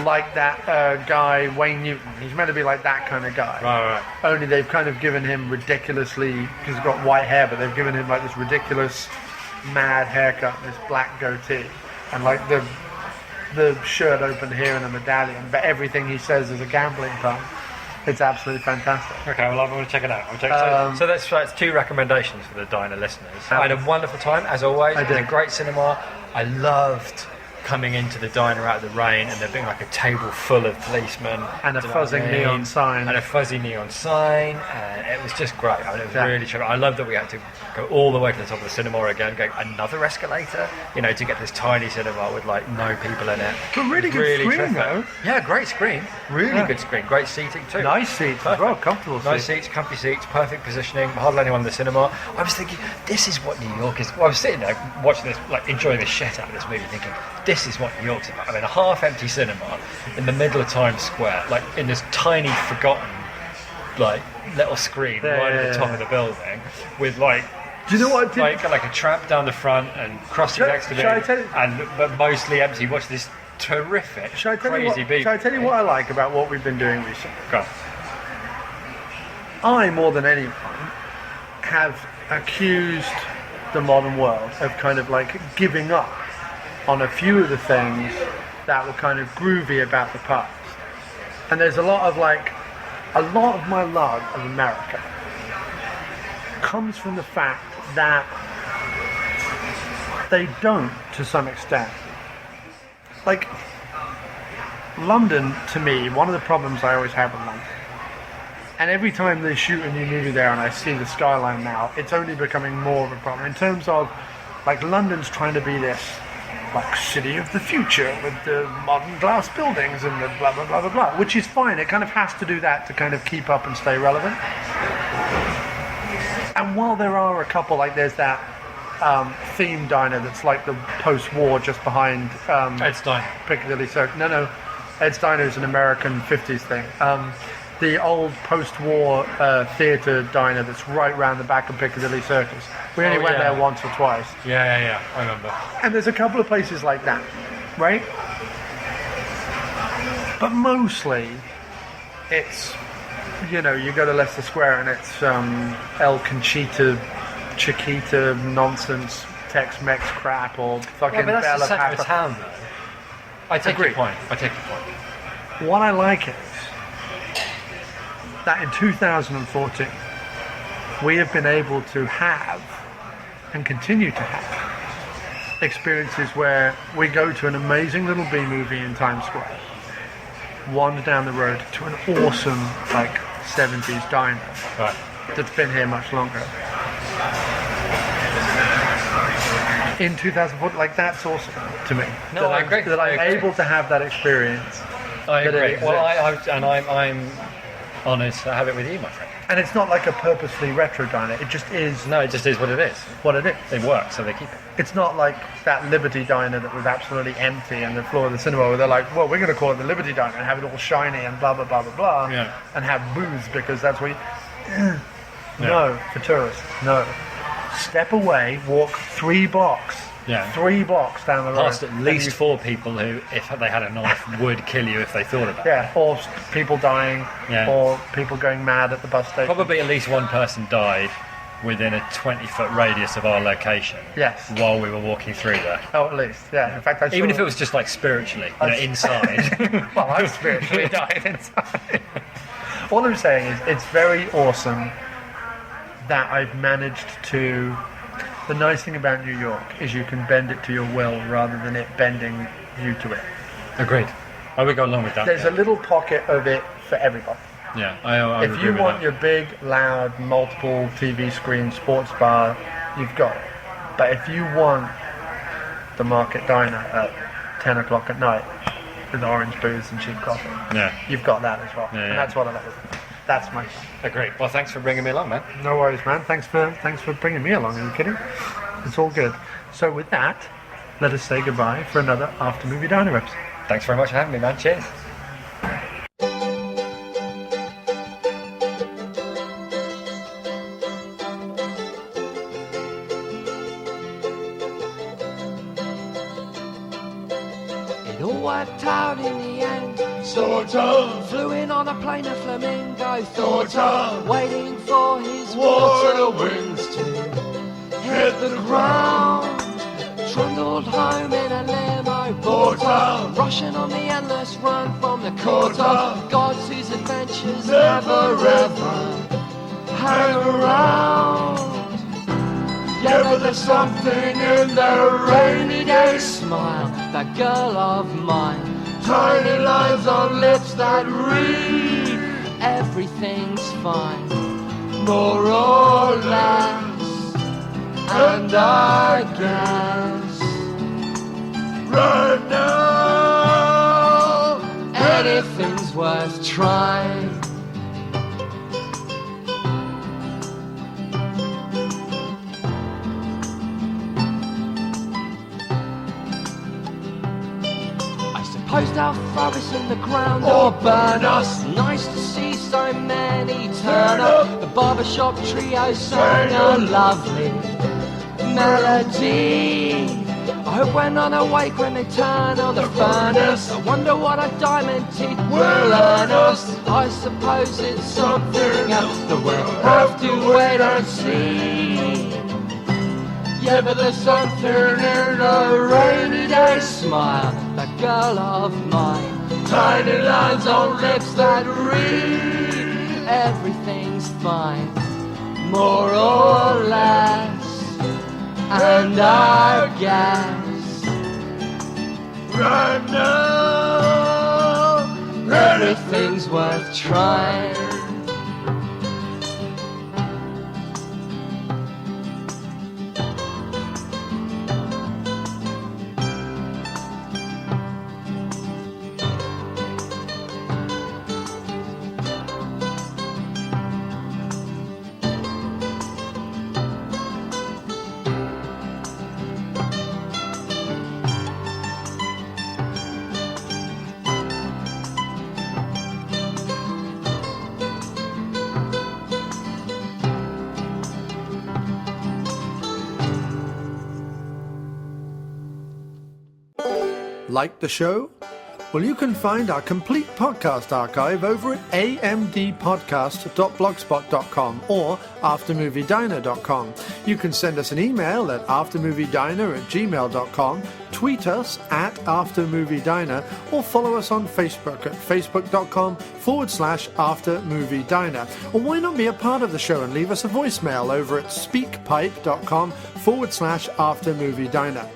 like that guy, Wayne Newton. He's meant to be like that kind of guy. Right. Only they've kind of given him ridiculously, because he's got white hair, but they've given him like this ridiculous mad haircut and this black goatee. And like the shirt open here and a medallion, but everything he says is a gambling pun. It's absolutely fantastic. Okay, well, I'm going to check it out. So that's 2 recommendations for the diner listeners. I had a wonderful time, as always. It was a great cinema. I loved coming into the diner out of the rain and there being like a table full of policemen. And a fuzzy neon sign. And it was just great. I mean, it was really tricky. I love that we had to go all the way to the top of the cinema again, go another escalator, to get this tiny cinema with like no people in it. But really good screen, though. Yeah, great screen. Really good screen. Great seating too. Nice seats as well, comfortable seats. Nice seats, comfy seats, perfect positioning, hardly anyone in the cinema. I was thinking, this is what New York is. Well, I was sitting there watching this, like enjoying the shit out of this movie, thinking, this is what New York's about. I mean, a half-empty cinema in the middle of Times Square, like in this tiny, forgotten, like little screen right at the top of the building, with like. Do you know what? Like a tramp down the front and crossing next to me, but mostly empty. Watch this terrific, crazy beat. Shall I tell you what I like about what we've been doing recently? Go on. I, more than anyone, have accused the modern world of kind of like giving up on a few of the things that were kind of groovy about the past. And there's a lot of my love of America comes from the fact that they don't, to some extent. Like, London, to me, one of the problems I always have with London, and every time they shoot a new movie there and I see the skyline now, it's only becoming more of a problem. In terms of, like, London's trying to be this, like, city of the future with the modern glass buildings and the blah, blah, blah, blah, blah, which is fine. It kind of has to do that to kind of keep up and stay relevant. And while there are a couple, like there's that theme diner that's like the post-war just behind Ed's Diner. Piccadilly Circus. No, Ed's Diner is an American 50s thing. The old post-war theatre diner that's right round the back of Piccadilly Circus. We only went there once or twice. Yeah, I remember. And there's a couple of places like that, right? But mostly, it's, you go to Leicester Square and it's El Conchita, Chiquita nonsense, Tex-Mex crap, or fucking but that's Bella the centre Papa. of town, though. I take your point. What I like is that in 2014, we have been able to have, and continue to have, experiences where we go to an amazing little B-movie in Times Square, wander down the road to an awesome, like, 70s diner that's been here much longer. In 2014, like, that's awesome to me. No, I agree. That I'm able to have that experience. I agree. Well, I'm honoured to have it with you, my friend. And it's not like a purposely retro diner. It just is. No, it just is what it is. What it is. It works, so they keep it. It's not like that Liberty diner that was absolutely empty on the floor of the cinema where they're like, well, we're going to call it the Liberty diner and have it all shiny and blah, blah, blah, blah, blah. Yeah. And have booths because that's what No, for tourists, no. Step away, walk 3 blocks. Yeah. 3 blocks down the road. Past at least 4 people who, if they had a knife, would kill you if they thought about it. Yeah, or people dying, or people going mad at the bus station. Probably at least one person died within a 20-foot radius of our location. Yes. While we were walking through there. Oh, at least, yeah. In fact, even if it was just like spiritually, inside. Well, I've spiritually died inside. All I'm saying is, it's very awesome that I've managed to. The nice thing about New York is you can bend it to your will rather than it bending you to it. Agreed. I would go along with that. There's a little pocket of it for everybody. Yeah, I if you want your big, loud, multiple TV screen sports bar, you've got it. But if you want the Market Diner at 10 o'clock at night with orange booze and cheap coffee, you've got that as well. And that's what I love. That's my fun. Agreed. Well, thanks for bringing me along, man. No worries, man. Thanks for bringing me along. Are you kidding? It's all good. So with that, let us say goodbye for another After Movie Diner episode. Thanks very much for having me, man. Cheers. It all worked out in the end. Sort of. Flew in on a plane of flamingos. Sort of. Waiting for his water wings to hit the ground. Trundled home in a limo. Rushing on the endless run from the quarter. Gods whose adventure creatures never ever hang around. Yeah, but there's something in the rainy day smile, that girl of mine. Tiny lines on lips that read, everything's fine, more or less. And I guess right now anything's worth trying. Post our flowers in the ground or burn us. Nice to see so many turn up. The barbershop trio sang a lovely melody. I hope we're not awake when they turn on the furnace. I wonder what a diamond teeth will earn us. I suppose it's something else that we'll have to wait and see. Yeah, but there's something in a rainy day smile, that girl of mine. Tiny lines on lips that read, everything's fine, more or less. And I guess right now everything's worth trying. Like the show? Well, you can find our complete podcast archive over at amdpodcast.blogspot.com or aftermoviediner.com. You can send us an email at aftermoviediner@gmail.com, tweet us at aftermoviediner, or follow us on Facebook at facebook.com/aftermoviediner. Or why not be a part of the show and leave us a voicemail over at speakpipe.com/aftermoviediner.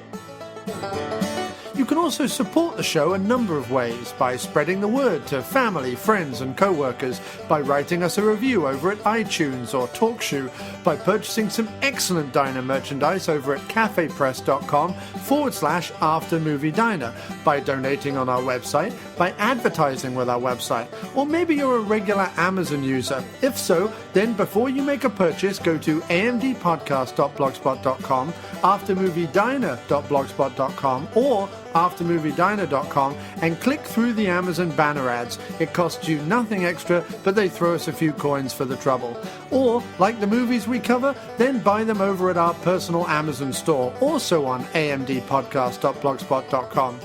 You can also support the show a number of ways: by spreading the word to family, friends and co-workers, by writing us a review over at iTunes or TalkShoe, by purchasing some excellent diner merchandise over at cafepress.com/aftermoviediner, by donating on our website, by advertising with our website, or maybe you're a regular Amazon user. If so, then before you make a purchase, go to amdpodcast.blogspot.com, aftermoviediner.blogspot.com, or aftermoviediner.com and click through the Amazon banner ads. It costs you nothing extra, but they throw us a few coins for the trouble. Or, like the movies we cover, then buy them over at our personal Amazon store, also on amdpodcast.blogspot.com.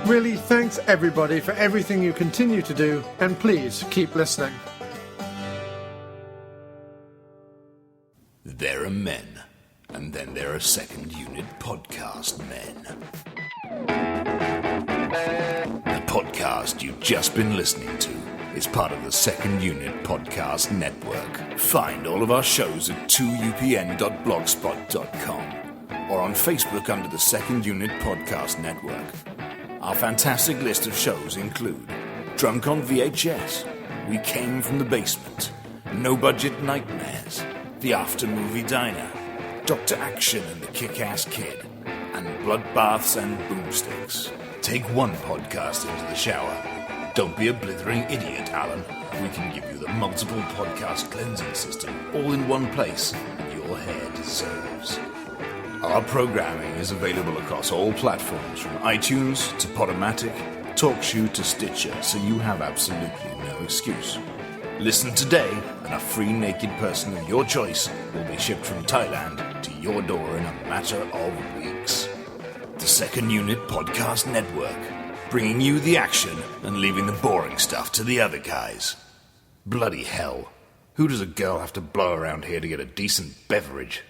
Really, thanks everybody for everything you continue to do, and please keep listening. There are men, and then there are second unit podcast men. The podcast you've just been listening to is part of the Second Unit Podcast Network. Find all of our shows at 2upn.blogspot.com or on Facebook under the Second Unit Podcast Network. Our fantastic list of shows include Drunk on VHS, We Came from the Basement, No Budget Nightmares, The After Movie Diner, Dr. Action and the Kick-Ass Kid, and Bloodbaths and Boomsticks. Take one podcast into the shower. Don't be a blithering idiot, Alan. We can give you the multiple podcast cleansing system all in one place that your hair deserves. Our programming is available across all platforms, from iTunes to Podomatic, TalkShoe to Stitcher, so you have absolutely no excuse. Listen today, and a free naked person of your choice will be shipped from Thailand to your door in a matter of weeks. The Second Unit Podcast Network, bringing you the action and leaving the boring stuff to the other guys. Bloody hell. Who does a girl have to blow around here to get a decent beverage?